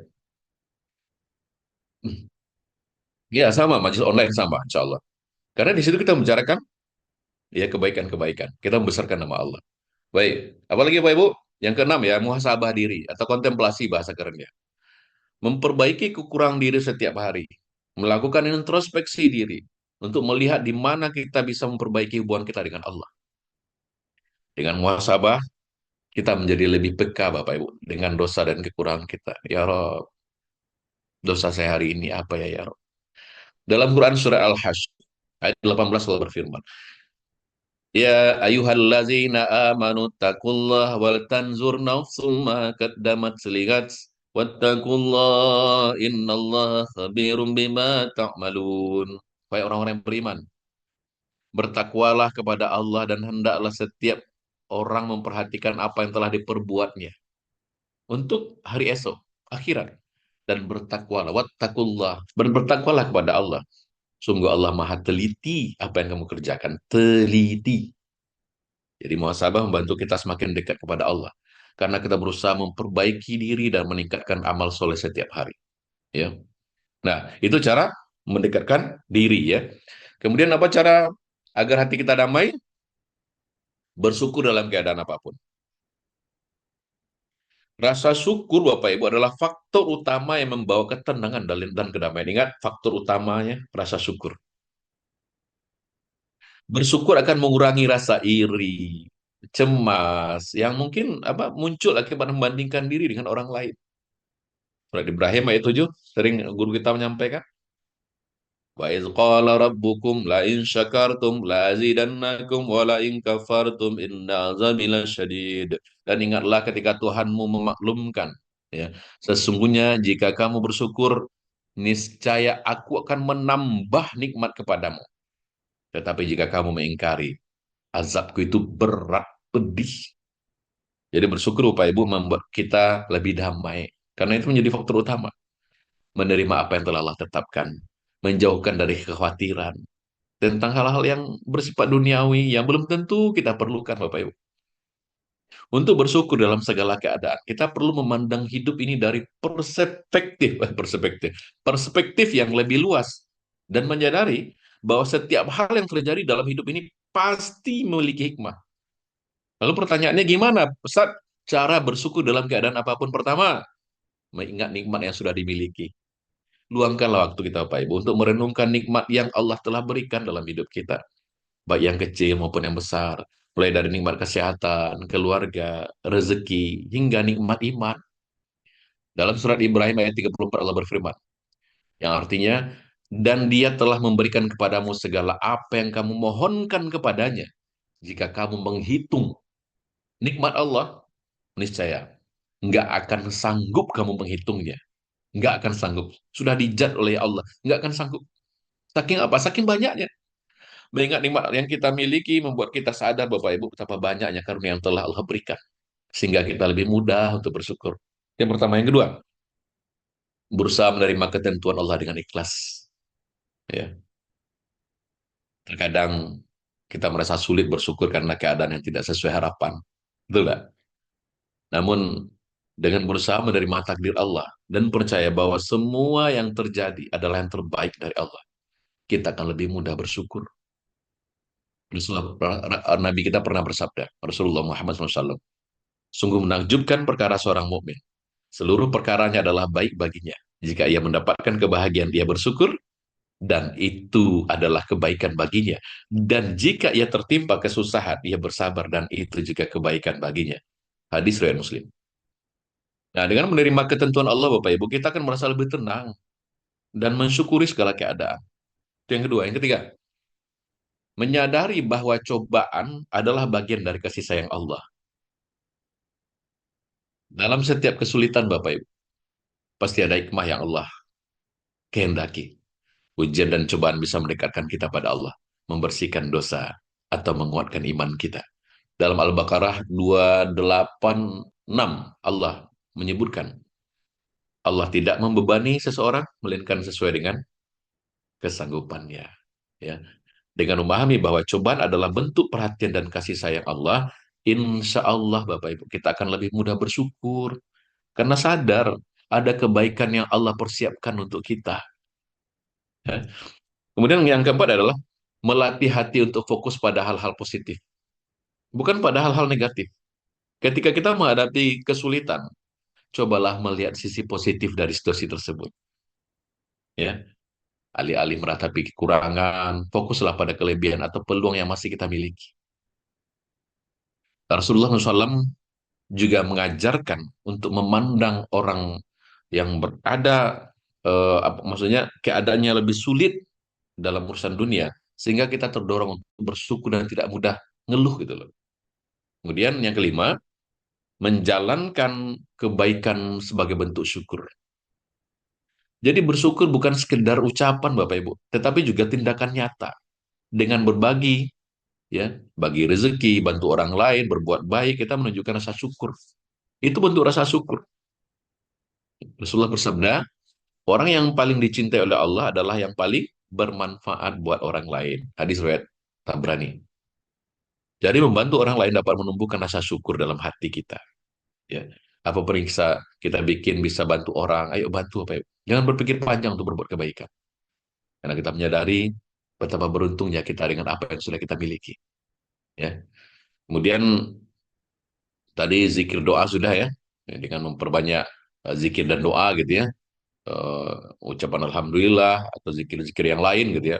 ya sama majelis online sama insya Allah. Karena di situ kita membicarakan ya kebaikan-kebaikan. Kita membesarkan nama Allah. Baik, apalagi Pak Ibu? Yang keenam ya, muhasabah diri atau kontemplasi bahasa kerennya. Memperbaiki kekurangan diri setiap hari. Melakukan introspeksi diri untuk melihat di mana kita bisa memperbaiki hubungan kita dengan Allah. Dengan muhasabah, kita menjadi lebih peka Bapak Ibu dengan dosa dan kekurangan kita. Ya Rob, dosa saya hari ini apa ya ya Rob? Dalam Quran surah Al-Hasyr ayat 18 Allah berfirman, Ya ayyuhallazina amanu taqullah wal tanzur nafsum ma qaddamat selihat wattaqullah innallaha khabirum bima ta'malun. Wahai orang-orang yang beriman, bertakwalah kepada Allah dan hendaklah setiap orang memperhatikan apa yang telah diperbuatnya untuk hari esok, akhirat. Dan bertakwalah, wattaqullah, dan bertakwalah kepada Allah. Sungguh Allah maha teliti apa yang kamu kerjakan. Teliti. Jadi muhasabah membantu kita semakin dekat kepada Allah. Karena kita berusaha memperbaiki diri dan meningkatkan amal soleh setiap hari. Ya. Nah, itu cara mendekatkan diri ya. Kemudian apa cara agar hati kita damai? Bersyukur dalam keadaan apapun. Rasa syukur Bapak Ibu adalah faktor utama yang membawa ketenangan dan kedamaian. Ingat, faktor utamanya rasa syukur. Bersyukur akan mengurangi rasa iri, cemas, yang mungkin muncul akibat membandingkan diri dengan orang lain. Surat Ibrahim ayat 7, sering guru kita menyampaikan. Wa iz qala rabbukum la in syakartum la azidannakum wa la in kafartum inna azabi lasyadid. Dan ingatlah ketika Tuhanmu memaklumkan ya, sesungguhnya jika kamu bersyukur niscaya aku akan menambah nikmat kepadamu. Tetapi jika kamu mengingkari, azabku itu berat, pedih. Jadi bersyukur Bapak Ibu membuat kita lebih damai. Karena itu menjadi faktor utama. Menerima apa yang telah Allah tetapkan. Menjauhkan dari kekhawatiran. Tentang hal-hal yang bersifat duniawi yang belum tentu kita perlukan Bapak Ibu. Untuk bersyukur dalam segala keadaan, kita perlu memandang hidup ini dari perspektif yang lebih luas dan menyadari bahwa setiap hal yang terjadi dalam hidup ini pasti memiliki hikmah. Lalu pertanyaannya gimana, Ustaz? Cara bersyukur dalam keadaan apapun. Pertama, mengingat nikmat yang sudah dimiliki. Luangkanlah waktu kita, Bapak Ibu, untuk merenungkan nikmat yang Allah telah berikan dalam hidup kita, baik yang kecil maupun yang besar. Mulai dari nikmat kesehatan, keluarga, rezeki, hingga nikmat iman. Dalam surat Ibrahim ayat 34 Allah berfirman, yang artinya, dan dia telah memberikan kepadamu segala apa yang kamu mohonkan kepadanya. Jika kamu menghitung nikmat Allah, niscaya nggak akan sanggup kamu menghitungnya. Nggak akan sanggup. Sudah dijat oleh Allah. Nggak akan sanggup. Saking apa? Saking banyaknya. Mengingat nikmat yang kita miliki membuat kita sadar Bapak Ibu betapa banyaknya karunia yang telah Allah berikan. Sehingga kita lebih mudah untuk bersyukur. Yang pertama. Yang kedua, berusaha menerima ketentuan Allah dengan ikhlas. Ya, terkadang kita merasa sulit bersyukur karena keadaan yang tidak sesuai harapan. Betul nggak? Namun dengan berusaha menerima takdir Allah dan percaya bahwa semua yang terjadi adalah yang terbaik dari Allah, kita akan lebih mudah bersyukur. Nabi kita pernah bersabda, Rasulullah Muhammad SAW, sungguh menakjubkan perkara seorang mukmin. Seluruh perkaranya adalah baik baginya. Jika ia mendapatkan kebahagiaan, dia bersyukur, dan itu adalah kebaikan baginya. Dan jika ia tertimpa kesusahan, ia bersabar, dan itu juga kebaikan baginya. Hadis riwayat Muslim. Nah, dengan menerima ketentuan Allah, Bapak Ibu, kita akan merasa lebih tenang dan mensyukuri segala keadaan. Itu yang kedua. Yang ketiga, menyadari bahwa cobaan adalah bagian dari kasih sayang Allah. Dalam setiap kesulitan, Bapak Ibu, pasti ada hikmah yang Allah kehendaki. Ujian dan cobaan bisa mendekatkan kita pada Allah, membersihkan dosa, atau menguatkan iman kita. Dalam Al-Baqarah 286, Allah menyebutkan, Allah tidak membebani seseorang, melainkan sesuai dengan kesanggupannya. Ya. Dengan memahami bahwa cobaan adalah bentuk perhatian dan kasih sayang Allah, insya Allah Bapak Ibu, kita akan lebih mudah bersyukur. Karena sadar ada kebaikan yang Allah persiapkan untuk kita. Ya. Kemudian yang keempat adalah melatih hati untuk fokus pada hal-hal positif. Bukan pada hal-hal negatif. Ketika kita menghadapi kesulitan, cobalah melihat sisi positif dari situasi tersebut. Ya, alih-alih meratapi kekurangan, fokuslah pada kelebihan atau peluang yang masih kita miliki. Rasulullah SAW juga mengajarkan untuk memandang orang yang berada, maksudnya keadaannya lebih sulit dalam urusan dunia, sehingga kita terdorong untuk bersyukur dan tidak mudah ngeluh gitu loh. Kemudian yang kelima, menjalankan kebaikan sebagai bentuk syukur. Jadi bersyukur bukan sekedar ucapan Bapak Ibu, tetapi juga tindakan nyata dengan berbagi, ya, bagi rezeki, bantu orang lain, berbuat baik, kita menunjukkan rasa syukur. Itu bentuk rasa syukur. Rasulullah bersabda, orang yang paling dicintai oleh Allah adalah yang paling bermanfaat buat orang lain. Hadis riwayat Tabrani. Jadi membantu orang lain dapat menumbuhkan rasa syukur dalam hati kita. Ya, apa periksa kita bikin bisa bantu orang, ayo bantu apa? Jangan berpikir panjang untuk berbuat kebaikan. Karena kita menyadari betapa beruntungnya kita dengan apa yang sudah kita miliki. Ya. Kemudian tadi zikir doa sudah ya, dengan memperbanyak zikir dan doa gitu ya. Ucapan alhamdulillah atau zikir-zikir yang lain gitu ya.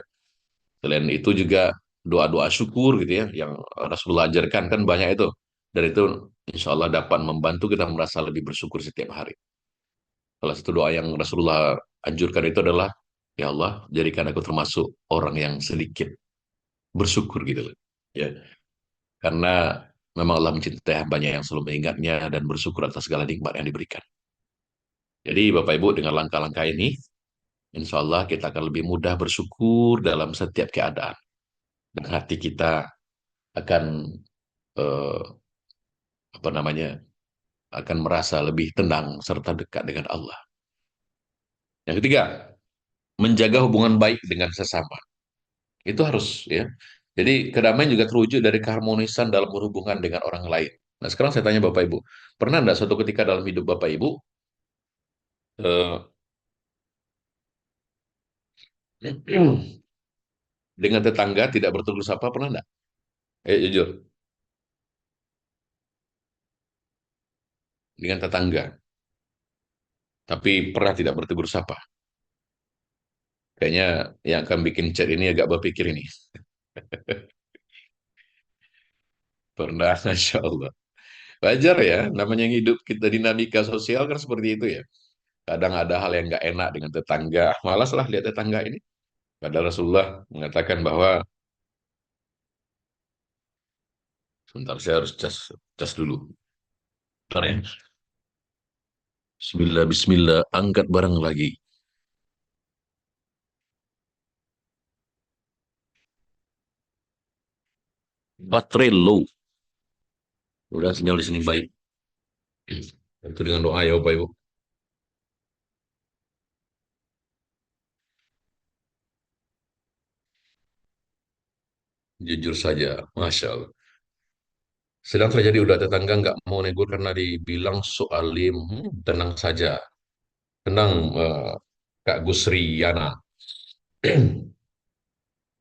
Selain itu juga doa-doa syukur gitu ya, yang Rasulullah ajarkan kan banyak itu. Dan itu insya Allah dapat membantu kita merasa lebih bersyukur setiap hari. Salah satu doa yang Rasulullah anjurkan itu adalah, ya Allah, jadikan aku termasuk orang yang sedikit bersyukur gitu loh. Ya, karena memang Allah mencintai hambanya yang selalu mengingatnya dan bersyukur atas segala nikmat yang diberikan. Jadi Bapak Ibu dengan langkah-langkah ini, insya Allah kita akan lebih mudah bersyukur dalam setiap keadaan. Dan hati kita akan eh, apa namanya, akan merasa lebih tenang serta dekat dengan Allah. Yang ketiga, menjaga hubungan baik dengan sesama. Itu harus ya. Jadi kedamaian juga terwujud dari keharmonisan dalam berhubungan dengan orang lain. Nah, sekarang saya tanya Bapak Ibu, pernah nggak suatu ketika dalam hidup Bapak Ibu eh, dengan tetangga tidak bertegur sapa, pernah nggak? Jujur, dengan tetangga, tapi pernah tidak bertegur sapa. Kayaknya yang akan bikin chat ini agak berpikir ini. Pernah, Masya Allah. Wajar ya, namanya hidup kita dinamika sosial kan seperti itu ya. Kadang ada hal yang nggak enak dengan tetangga. Ah, malas lah lihat tetangga ini. Padahal Rasulullah mengatakan bahwa, sebentar saya harus cas dulu. Bentar ya. Bismillah, Bismillah, angkat barang lagi. Baterai low. Udah sinyal di sini baik. Itu dengan doa ya Bapak Ibu. Jujur saja, Masya Allah. Sedang terjadi udah tetangga nggak mau negur karena dibilang soalim. Tenang saja. Tenang, Kak Gusri Yana.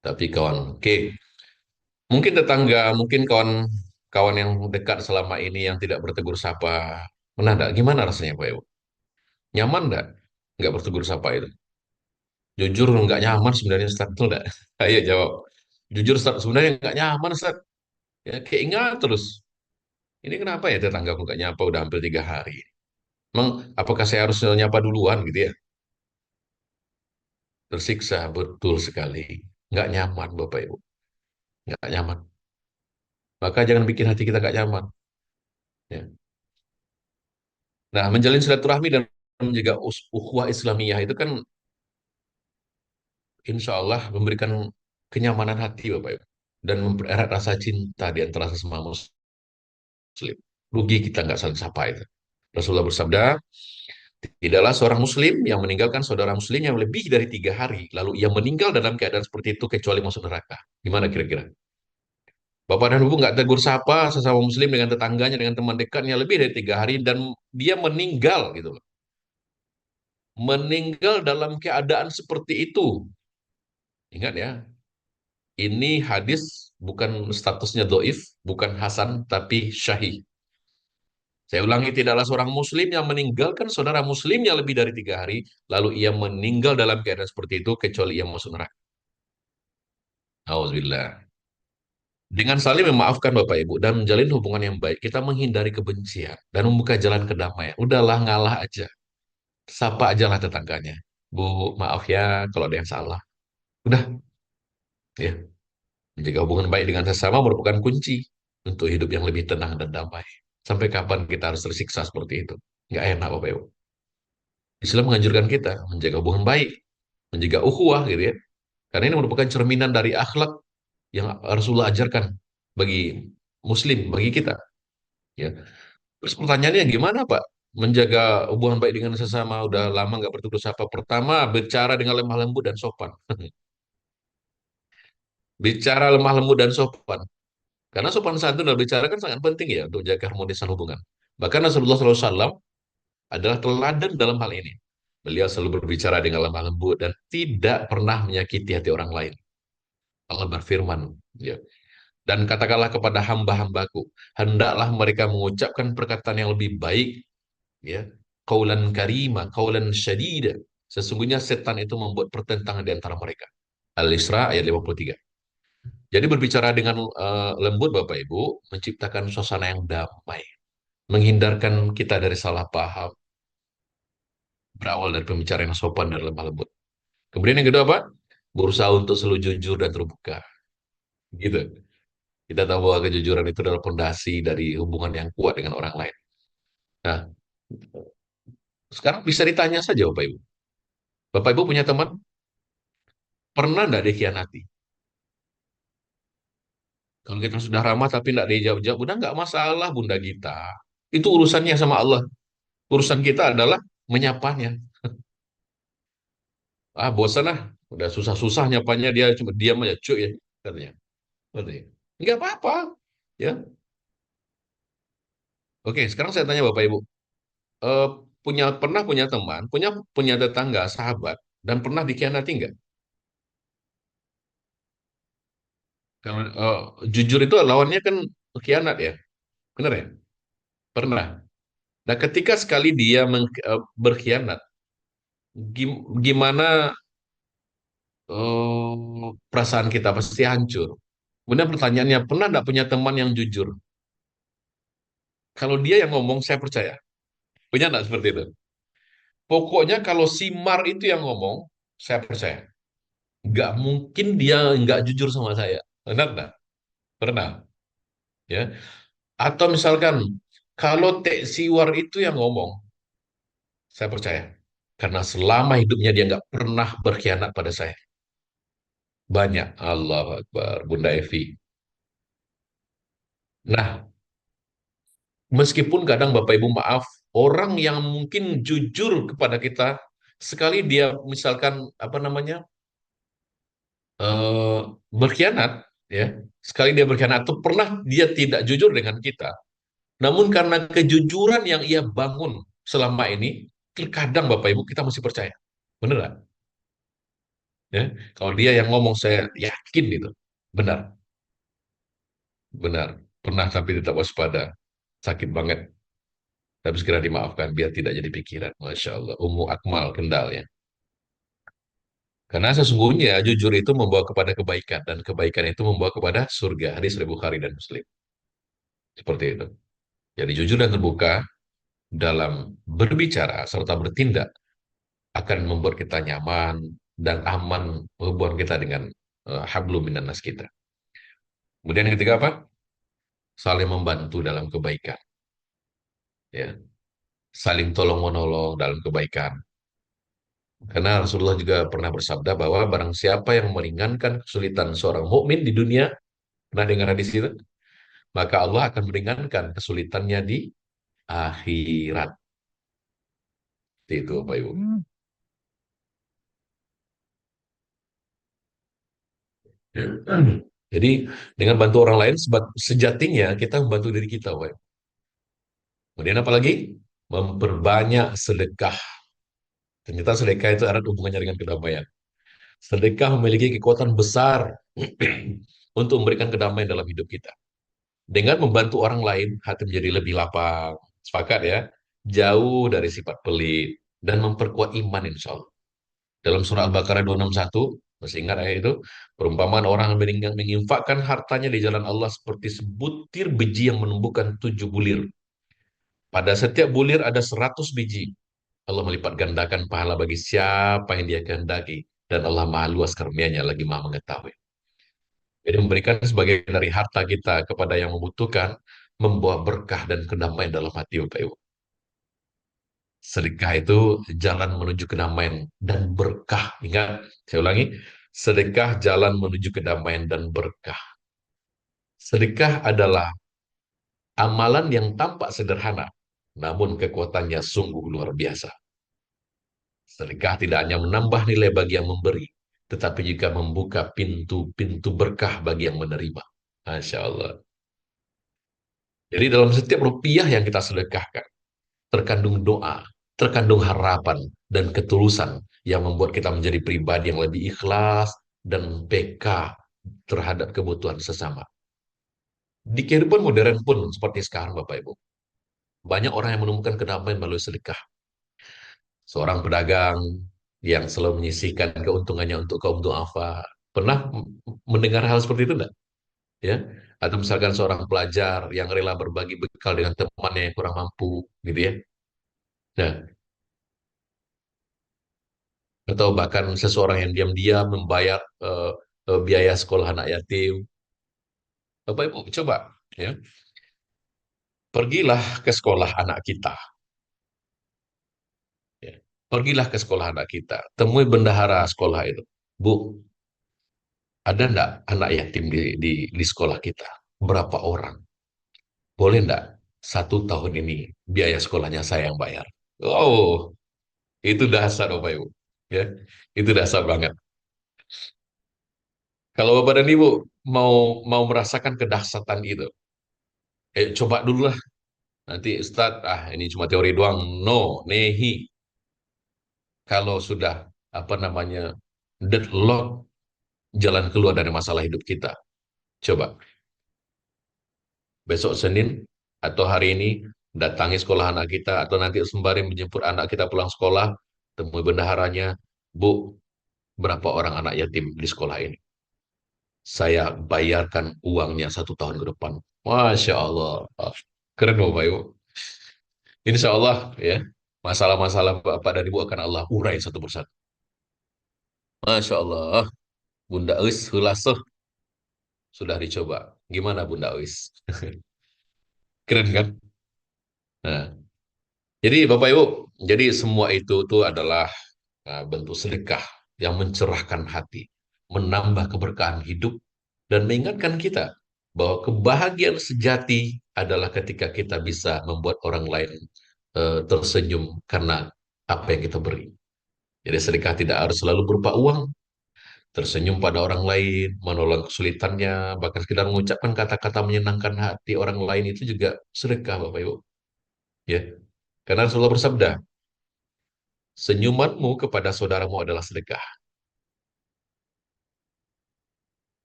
Tapi kawan, oke. Mungkin tetangga, mungkin kawan kawan yang dekat selama ini yang tidak bertegur sapa. Pernah enggak? Gimana rasanya Pak Ibu? Nyaman enggak? Nggak bertegur sapa itu. Jujur nggak nyaman sebenarnya Ustaz, betul enggak? Ayo jawab. Jujur Ustaz, sebenarnya nggak nyaman Ustaz. Ya, keingat terus. Ini kenapa ya tetangga aku nggak nyapa udah hampir 3 hari. Emang apakah saya harus nyapa duluan gitu ya? Tersiksa betul sekali. Nggak nyaman Bapak Ibu. Nggak nyaman. Maka jangan bikin hati kita nggak nyaman. Ya. Nah, menjalin silaturahmi dan menjaga ukhuwah Islamiyah itu kan insya Allah memberikan kenyamanan hati Bapak Ibu. Dan mempererat rasa cinta di antara sesama muslim. Rugi kita nggak saling sapa itu. Rasulullah bersabda, tidaklah seorang muslim yang meninggalkan saudara muslim yang lebih dari 3 hari, lalu ia meninggal dalam keadaan seperti itu kecuali masuk neraka. Gimana kira-kira? Bapak dan Ibu nggak tegur sapa sesama muslim dengan tetangganya, dengan teman dekatnya lebih dari 3 hari, dan dia meninggal gitu loh. Meninggal dalam keadaan seperti itu. Ingat ya, ini hadis bukan statusnya doif, bukan hasan, tapi syahih. Saya ulangi, tidaklah seorang muslim yang meninggalkan saudara muslimnya lebih dari 3 hari, lalu ia meninggal dalam keadaan seperti itu, kecuali ia masuk neraka. Auzubillah. Dengan saling memaafkan Bapak Ibu dan menjalin hubungan yang baik, kita menghindari kebencian dan membuka jalan kedamaian. Udahlah, ngalah aja. Sapa aja lah tetangganya. Bu, maaf ya kalau ada yang salah. Udah, ya. Menjaga hubungan baik dengan sesama merupakan kunci untuk hidup yang lebih tenang dan damai. Sampai kapan kita harus tersiksa seperti itu? Nggak enak Bapak Ibu. Islam menganjurkan kita menjaga hubungan baik, menjaga ukhuwah gitu ya. Karena ini merupakan cerminan dari akhlak yang Rasulullah ajarkan bagi muslim, bagi kita. Ya. Terus pertanyaannya gimana Pak? Menjaga hubungan baik dengan sesama udah lama nggak bertegur sapa. Pertama, bicara dengan lemah lembut dan sopan. Bicara lemah lembut dan sopan. Karena sopan santun dalam bicara kan sangat penting ya untuk jaga harmonisan hubungan. Bahkan Rasulullah SAW adalah teladan dalam hal ini. Beliau selalu berbicara dengan lemah lembut dan tidak pernah menyakiti hati orang lain. Allah berfirman, ya. Dan katakanlah kepada hamba-hambaku, hendaklah mereka mengucapkan perkataan yang lebih baik, ya. Qaulan karima, qaulan syadida. Sesungguhnya setan itu membuat pertentangan di antara mereka. Al-Isra ayat 53. Jadi berbicara dengan lembut Bapak Ibu, menciptakan suasana yang damai, menghindarkan kita dari salah paham, berawal dari pembicaraan yang sopan dan lemah lembut. Kemudian yang kedua apa? Berusaha untuk selalu jujur dan terbuka. Gitu. Kita tahu bahwa kejujuran itu adalah fondasi dari hubungan yang kuat dengan orang lain. Nah, sekarang bisa ditanya saja Bapak Ibu. Bapak Ibu punya teman, pernah nggak dikhianati? Kalau kita sudah ramah tapi nggak dijawab-jawab, udah nggak masalah Bunda Gita. Itu urusannya sama Allah. Urusan kita adalah menyapanya. Ah, bosan lah. Udah susah-susah nyapanya, dia cuma diam aja, cuy ya. Katanya. Katanya. Nggak apa-apa. Ya, Oke, sekarang saya tanya Bapak Ibu, eh, pernah punya teman, punya punya tetangga, sahabat, dan pernah dikhianati nggak? Kalau jujur itu lawannya kan khianat ya, benar ya? Pernah. Nah, ketika sekali dia berkhianat, gimana perasaan kita pasti hancur. Kemudian pertanyaannya, pernah nggak punya teman yang jujur? Kalau dia yang ngomong, saya percaya. Punya nggak seperti itu? Pokoknya kalau si Mar itu yang ngomong, saya percaya. Nggak mungkin dia nggak jujur sama saya. Benar nggak? Pernah. Ya. Atau misalkan, kalau Tek Siwar itu yang ngomong, saya percaya. Karena selama hidupnya dia nggak pernah berkhianat pada saya. Banyak. Allahu Akbar, Bunda Evi. Nah, meskipun kadang Bapak Ibu maaf, orang yang mungkin jujur kepada kita, sekali dia misalkan apa namanya eh, berkhianat, ya, sekali dia berkhianat atau pernah dia tidak jujur dengan kita, namun karena kejujuran yang ia bangun selama ini, terkadang Bapak Ibu kita masih percaya, benar nggak? Ya, kalau dia yang ngomong saya yakin itu, benar, benar, pernah tapi tetap waspada, sakit banget, tapi segera dimaafkan biar tidak jadi pikiran. Masya Allah, Ummu Akmal Kendal ya. Karena sesungguhnya jujur itu membawa kepada kebaikan dan kebaikan itu membawa kepada surga. Hadis riwayat Bukhari dan Muslim. Seperti itu. Jadi jujur dan terbuka dalam berbicara serta bertindak akan membuat kita nyaman dan aman hubungan kita dengan hablum minan nas kita. Kemudian yang ketiga apa? Saling membantu dalam kebaikan, ya. Saling tolong menolong dalam kebaikan. Karena Rasulullah juga pernah bersabda bahwa barang siapa yang meringankan kesulitan seorang mukmin di dunia, pernah dengar hadis itu? Maka Allah akan meringankan kesulitannya di akhirat. Itu Bapak Ibu. Jadi dengan bantu orang lain sejatinya kita membantu diri kita, Bapak Ibu. Kemudian apalagi memperbanyak sedekah. Ternyata sedekah itu erat hubungannya dengan kedamaian. Sedekah memiliki kekuatan besar untuk memberikan kedamaian dalam hidup kita. Dengan membantu orang lain, hati menjadi lebih lapang. Sepakat ya? Jauh dari sifat pelit dan memperkuat iman insya Allah. Dalam surah Al-Baqarah 261, masih ingat ayat itu? Perumpamaan orang yang menginfakkan hartanya di jalan Allah seperti sebutir biji yang menumbuhkan 7 bulir. Pada setiap bulir ada 100 biji. Allah melipat gandakan pahala bagi siapa yang dia kehendaki. Dan Allah maha luas karunia-Nya lagi maha mengetahui. Jadi memberikan sebagai dari harta kita kepada yang membutuhkan, membawa berkah dan kedamaian dalam hati Bapak Ibu. Sedekah itu jalan menuju kedamaian dan berkah. Ingat, saya ulangi, sedekah jalan menuju kedamaian dan berkah. Sedekah adalah amalan yang tampak sederhana, namun kekuatannya sungguh luar biasa. Sedekah tidak hanya menambah nilai bagi yang memberi, tetapi juga membuka pintu-pintu berkah bagi yang menerima. Masya Allah. Jadi dalam setiap rupiah yang kita sedekahkan, terkandung doa, terkandung harapan, dan ketulusan yang membuat kita menjadi pribadi yang lebih ikhlas dan peka terhadap kebutuhan sesama. Di kehidupan modern pun seperti sekarang, Bapak Ibu. Banyak orang yang menemukan kedamaian melalui sedekah. Seorang pedagang yang selalu menyisihkan keuntungannya untuk kaum duafa. Pernah mendengar hal seperti itu enggak? Ya, atau misalkan seorang pelajar yang rela berbagi bekal dengan temannya yang kurang mampu, gitu ya. Nah, atau bahkan seseorang yang diam-diam membayar biaya sekolah anak yatim. Bapak Ibu, coba ya, pergilah ke sekolah anak kita. Ya. Pergilah ke sekolah anak kita, temui bendahara sekolah itu. Bu, ada enggak anak yatim di sekolah kita? Berapa orang? Boleh enggak 1 tahun ini biaya sekolahnya saya yang bayar? Oh, itu dasar Bapak Ibu. Ya, itu dasar banget. Kalau Bapak dan Ibu mau mau merasakan kedahsyatan itu, coba dulu lah. Nanti Ustadz, ini cuma teori doang. No, nehi. Kalau sudah apa namanya deadlock jalan keluar dari masalah hidup kita. Coba besok Senin atau hari ini datangi sekolah anak kita atau nanti sembari menjemput anak kita pulang sekolah, temui bendaharanya, Bu, berapa orang anak yatim di sekolah ini? Saya bayarkan uangnya 1 tahun ke depan. Masya Allah. Keren Bapak Ibu. Insya Allah ya, masalah-masalah Bapak dan Ibu akan Allah urai satu persatu. Masya Allah. Bunda Eus, Hulasuh, sudah dicoba. Gimana Bunda Eus? Keren kan? Nah, jadi Bapak Ibu, jadi semua itu tuh adalah bentuk sedekah yang mencerahkan hati, menambah keberkahan hidup, dan mengingatkan kita bahwa kebahagiaan sejati adalah ketika kita bisa membuat orang lain tersenyum karena apa yang kita beri. Jadi sedekah tidak harus selalu berupa uang, tersenyum pada orang lain, menolong kesulitannya, bahkan sekedar mengucapkan kata-kata menyenangkan hati orang lain itu juga sedekah, Bapak Ibu. Ya, karena Rasulullah bersabda, senyumanmu kepada saudaramu adalah sedekah.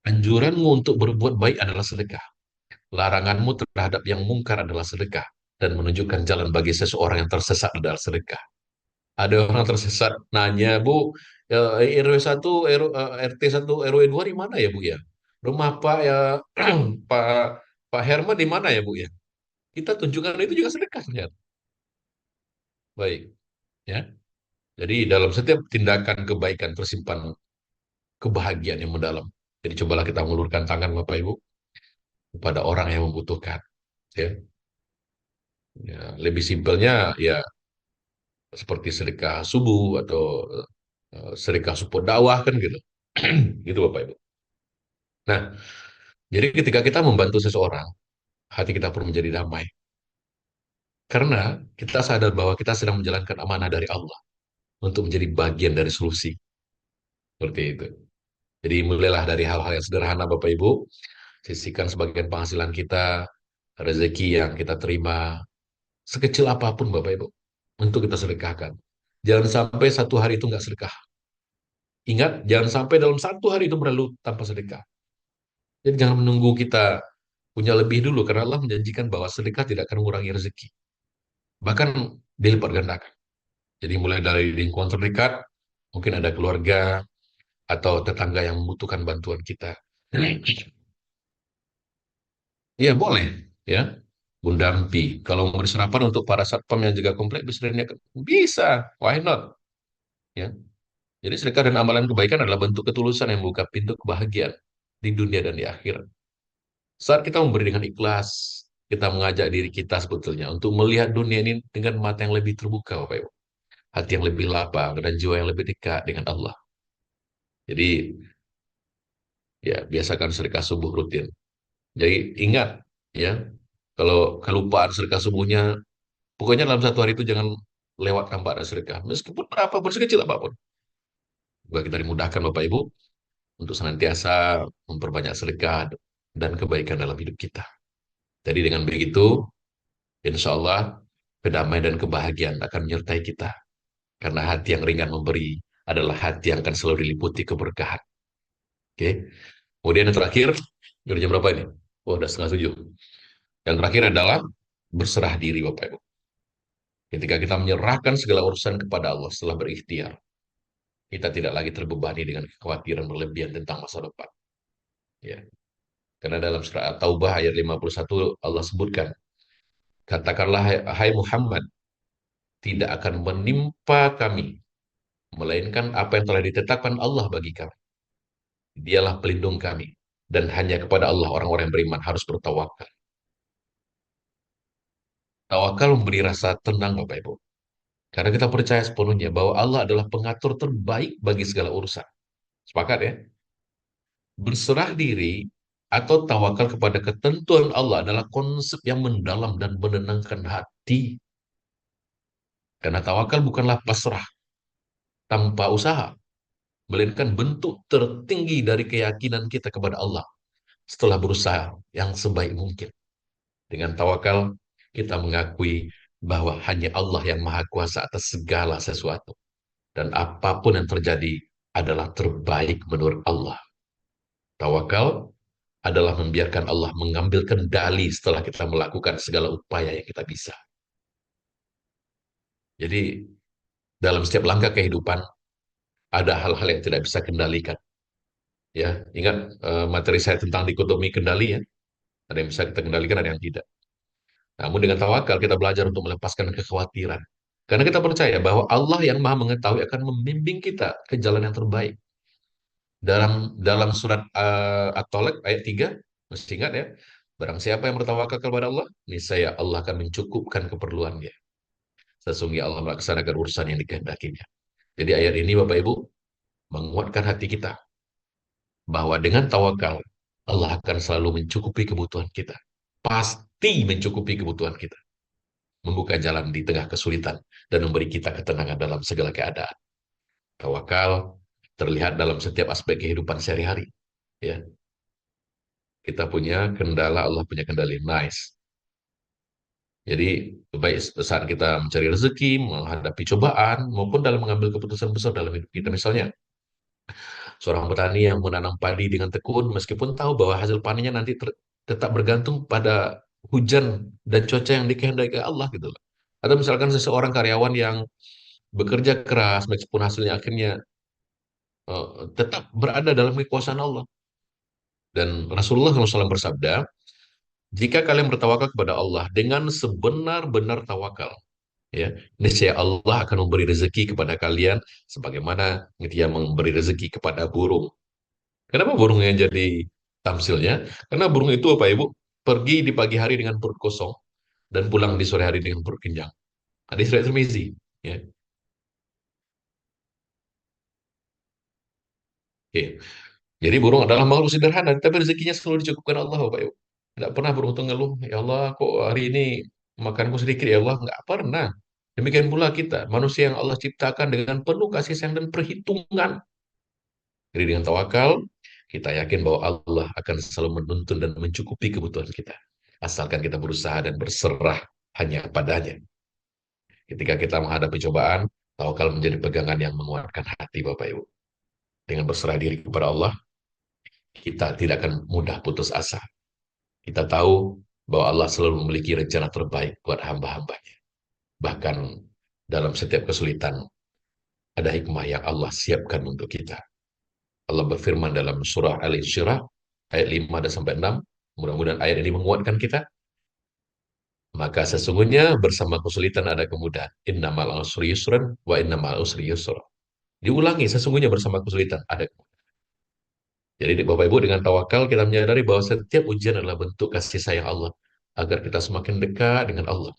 Anjuranmu untuk berbuat baik adalah sedekah. Laranganmu terhadap yang mungkar adalah sedekah. Dan menunjukkan jalan bagi seseorang yang tersesat adalah sedekah. Ada orang tersesat, nanya, Bu, RW 1, RT 1, RW 2 di mana ya, Bu ya? Rumah Pak ya, Pak Pak Herman di mana ya, Bu ya? Kita tunjukkan itu juga sedekah ternyata. Baik, ya. Jadi dalam setiap tindakan kebaikan tersimpan kebahagiaan yang mendalam. Jadi cobalah kita mengulurkan tangan Bapak Ibu kepada orang yang membutuhkan. Ya, ya lebih simpelnya ya seperti sedekah subuh atau sedekah support dakwah kan gitu. Gitu Bapak Ibu. Nah, jadi ketika kita membantu seseorang, hati kita pun menjadi damai. Karena kita sadar bahwa kita sedang menjalankan amanah dari Allah untuk menjadi bagian dari solusi. Seperti itu. Jadi mulailah dari hal-hal yang sederhana Bapak Ibu, sisihkan sebagian penghasilan kita, rezeki yang kita terima, sekecil apapun Bapak Ibu, untuk kita sedekahkan. Jangan sampai satu hari itu nggak sedekah. Ingat, jangan sampai dalam satu hari itu berlalu tanpa sedekah. Jadi jangan menunggu kita punya lebih dulu, karena Allah menjanjikan bahwa sedekah tidak akan mengurangi rezeki. Bahkan dilipat gandakan. Jadi mulai dari lingkungan terdekat, mungkin ada keluarga atau tetangga yang membutuhkan bantuan kita. Iya boleh, ya. Bundampi. Kalau memberi sarapan untuk para satpam yang jaga komplek bisa diniakan. Bisa, why not? Ya. Jadi sedekah dan amalan kebaikan adalah bentuk ketulusan yang membuka pintu kebahagiaan di dunia dan di akhirat. Saat kita memberi dengan ikhlas, kita mengajak diri kita sebetulnya untuk melihat dunia ini dengan mata yang lebih terbuka, Bapak Ibu. Hati yang lebih lapang dan jiwa yang lebih dekat dengan Allah. Jadi ya biasakan sedekah subuh rutin. Jadi ingat ya, kalau kelupaan sedekah subuhnya, pokoknya dalam satu hari itu jangan lewat tanpa ada sedekah. Meskipun berapapun, sekecil apapun. Juga kita dimudahkan Bapak Ibu untuk senantiasa memperbanyak sedekah dan kebaikan dalam hidup kita. Jadi dengan begitu, insya Allah kedamaian dan kebahagiaan akan menyertai kita. Karena hati yang ringan memberi adalah hati yang akan selalu diliputi keberkahan. Oke. Kemudian yang terakhir, udah jam berapa ini? Oh, udah 6:30. Yang terakhir adalah berserah diri Bapak Ibu. Ketika kita menyerahkan segala urusan kepada Allah setelah berikhtiar, kita tidak lagi terbebani dengan kekhawatiran berlebihan tentang masa depan. Ya. Karena dalam surah At-Taubah ayat 51 Allah sebutkan, katakanlah hai Muhammad, tidak akan menimpa kami melainkan apa yang telah ditetapkan Allah bagi kami. Dialah pelindung kami dan hanya kepada Allah orang-orang yang beriman harus bertawakal. Tawakal memberi rasa tenang Bapak Ibu. Karena kita percaya sepenuhnya bahwa Allah adalah pengatur terbaik bagi segala urusan. Sepakat ya? Berserah diri atau tawakal kepada ketentuan Allah adalah konsep yang mendalam dan menenangkan hati. Karena tawakal bukanlah pasrah tanpa usaha, melainkan bentuk tertinggi dari keyakinan kita kepada Allah setelah berusaha yang sebaik mungkin. Dengan tawakal, kita mengakui bahwa hanya Allah yang maha kuasa atas segala sesuatu. Dan apapun yang terjadi adalah terbaik menurut Allah. Tawakal adalah membiarkan Allah mengambil kendali setelah kita melakukan segala upaya yang kita bisa. Jadi dalam setiap langkah kehidupan ada hal-hal yang tidak bisa kendalikan. Ya, ingat materi saya tentang dikotomi kendali ya. Ada yang bisa kita kendalikan, ada yang tidak. Namun dengan tawakal kita belajar untuk melepaskan kekhawatiran. Karena kita percaya bahwa Allah yang Maha Mengetahui akan membimbing kita ke jalan yang terbaik. Dalam surat At-Tolak ayat 3, mesti ingat ya, barang siapa yang bertawakal kepada Allah, niscaya Allah akan mencukupkan keperluannya. Sesungguhnya Allah melaksanakan urusan yang dikehendakinya. Jadi ayat ini Bapak Ibu menguatkan hati kita bahwa dengan tawakal Allah akan selalu mencukupi kebutuhan kita. Pasti mencukupi kebutuhan kita. Membuka jalan di tengah kesulitan dan memberi kita ketenangan dalam segala keadaan. Tawakal terlihat dalam setiap aspek kehidupan sehari-hari. Ya, kita punya kendala, Allah punya kendali. Nice. Jadi, baik saat kita mencari rezeki, menghadapi cobaan, maupun dalam mengambil keputusan besar dalam hidup kita. Misalnya, seorang petani yang menanam padi dengan tekun, meskipun tahu bahwa hasil panennya nanti tetap bergantung pada hujan dan cuaca yang dikehendaki Allah gitu loh. Atau misalkan seseorang karyawan yang bekerja keras, meskipun hasilnya akhirnya tetap berada dalam kekuasaan Allah. Dan Rasulullah SAW bersabda, jika kalian bertawakal kepada Allah dengan sebenar-benar tawakal, ya, niscaya Allah akan memberi rezeki kepada kalian sebagaimana dia memberi rezeki kepada burung. Kenapa burung yang jadi tamsilnya? Karena burung itu apa Ibu? Pergi di pagi hari dengan perut kosong dan pulang di sore hari dengan perut kenyang. Ada istilah termizi. Ya. Oke. Jadi burung adalah makhluk sederhana, tapi rezekinya selalu dicukupkan Allah, Bapak Ibu. Tidak pernah burung itu ngeluh, ya Allah, kok hari ini makanku sedikit, ya Allah. Nggak pernah. Demikian pula kita, manusia yang Allah ciptakan dengan penuh kasih sayang dan perhitungan. Jadi dengan tawakal, kita yakin bahwa Allah akan selalu menuntun dan mencukupi kebutuhan kita. Asalkan kita berusaha dan berserah hanya padanya. Ketika kita menghadapi cobaan, tawakal menjadi pegangan yang menguatkan hati Bapak Ibu. Dengan berserah diri kepada Allah, kita tidak akan mudah putus asa. Kita tahu bahwa Allah selalu memiliki rencana terbaik buat hamba-hambanya. Bahkan dalam setiap kesulitan, ada hikmah yang Allah siapkan untuk kita. Allah berfirman dalam surah Al-Insyirah, ayat 5 dan sampai 6. Mudah-mudahan ayat ini menguatkan kita. Maka sesungguhnya bersama kesulitan ada kemudahan. Innamal usri yusran wa innamal usri yusra. Diulangi, sesungguhnya bersama kesulitan ada kemudahan. Jadi Bapak Ibu dengan tawakal kita menyadari bahwa setiap ujian adalah bentuk kasih sayang Allah. Agar kita semakin dekat dengan Allah.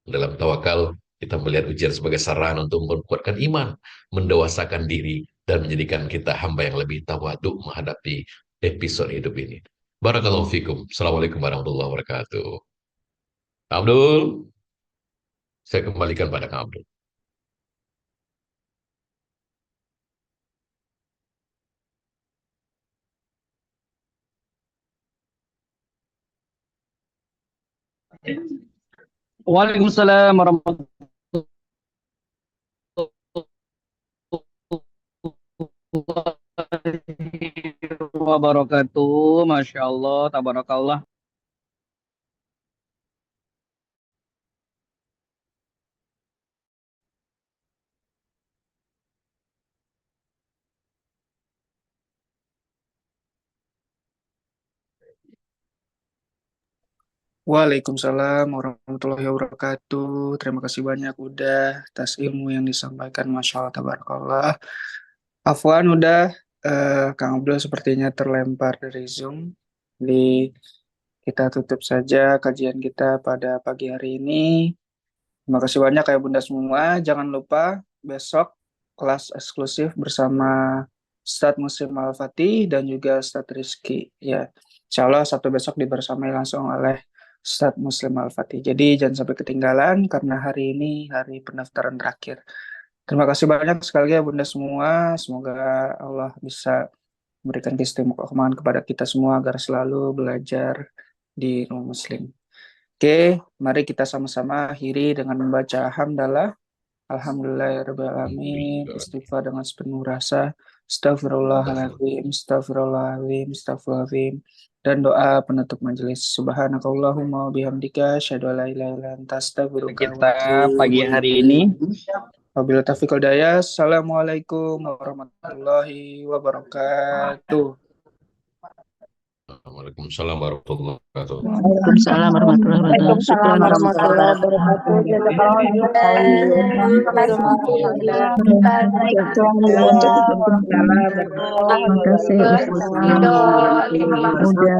Dalam tawakal, kita melihat ujian sebagai sarana untuk memperkuatkan iman, mendewasakan diri, dan menjadikan kita hamba yang lebih tawaduk menghadapi episode hidup ini. Barakallahu fikum. Assalamualaikum warahmatullahi wabarakatuh. Abdul, saya kembalikan pada Kang Abdul. Waalaikumsalam warahmatullahi wabarakatuh. Masya Allah, tabarakallah. Waalaikumsalam warahmatullahi wabarakatuh. Terima kasih banyak udah atas ilmu yang disampaikan. Masya Allah, tabarakallah. Afwan udah, Kang Abdul sepertinya terlempar dari Zoom. Jadi kita tutup saja kajian kita pada pagi hari ini. Terima kasih banyak ya Bunda semua. Jangan lupa besok kelas eksklusif bersama Ustadz Muslim Al-Fatih dan juga Ustadz Rizky. Ya, insya Allah Sabtu besok dibersamai langsung oleh Ustadz Muslim Al-Fatih. Jadi jangan sampai ketinggalan karena hari ini hari pendaftaran terakhir. Terima kasih banyak sekali lagi ya Bunda semua. Semoga Allah bisa memberikan keistimewaan kepada kita semua agar selalu belajar di ilmu Muslim. Oke, mari kita sama-sama akhiri dengan membaca hamdalah. Alhamdulillahirrahmanirrahim. Istighfar dengan sepenuh rasa. Astagfirullahaladzim, astagfirullahaladzim, astagfirullahaladzim. Dan doa penutup majelis. Subhanakallahumma wa bihamdika asyhadu an la ilaha illa anta astaghfiruka wa Kita atubu pagi ilaik. hari ini Wabillahi taufiq wal hidayah. Assalamualaikum warahmatullahi wabarakatuh. Waalaikumsalam warahmatullahi wabarakatuh. Waalaikumsalam warahmatullahi wabarakatuh. Waalaikumsalam Syukran warahmatullahi wabarakatuh. Jazakallahu khairan. Terima kasih Ustaz. Terima kasih. Udah.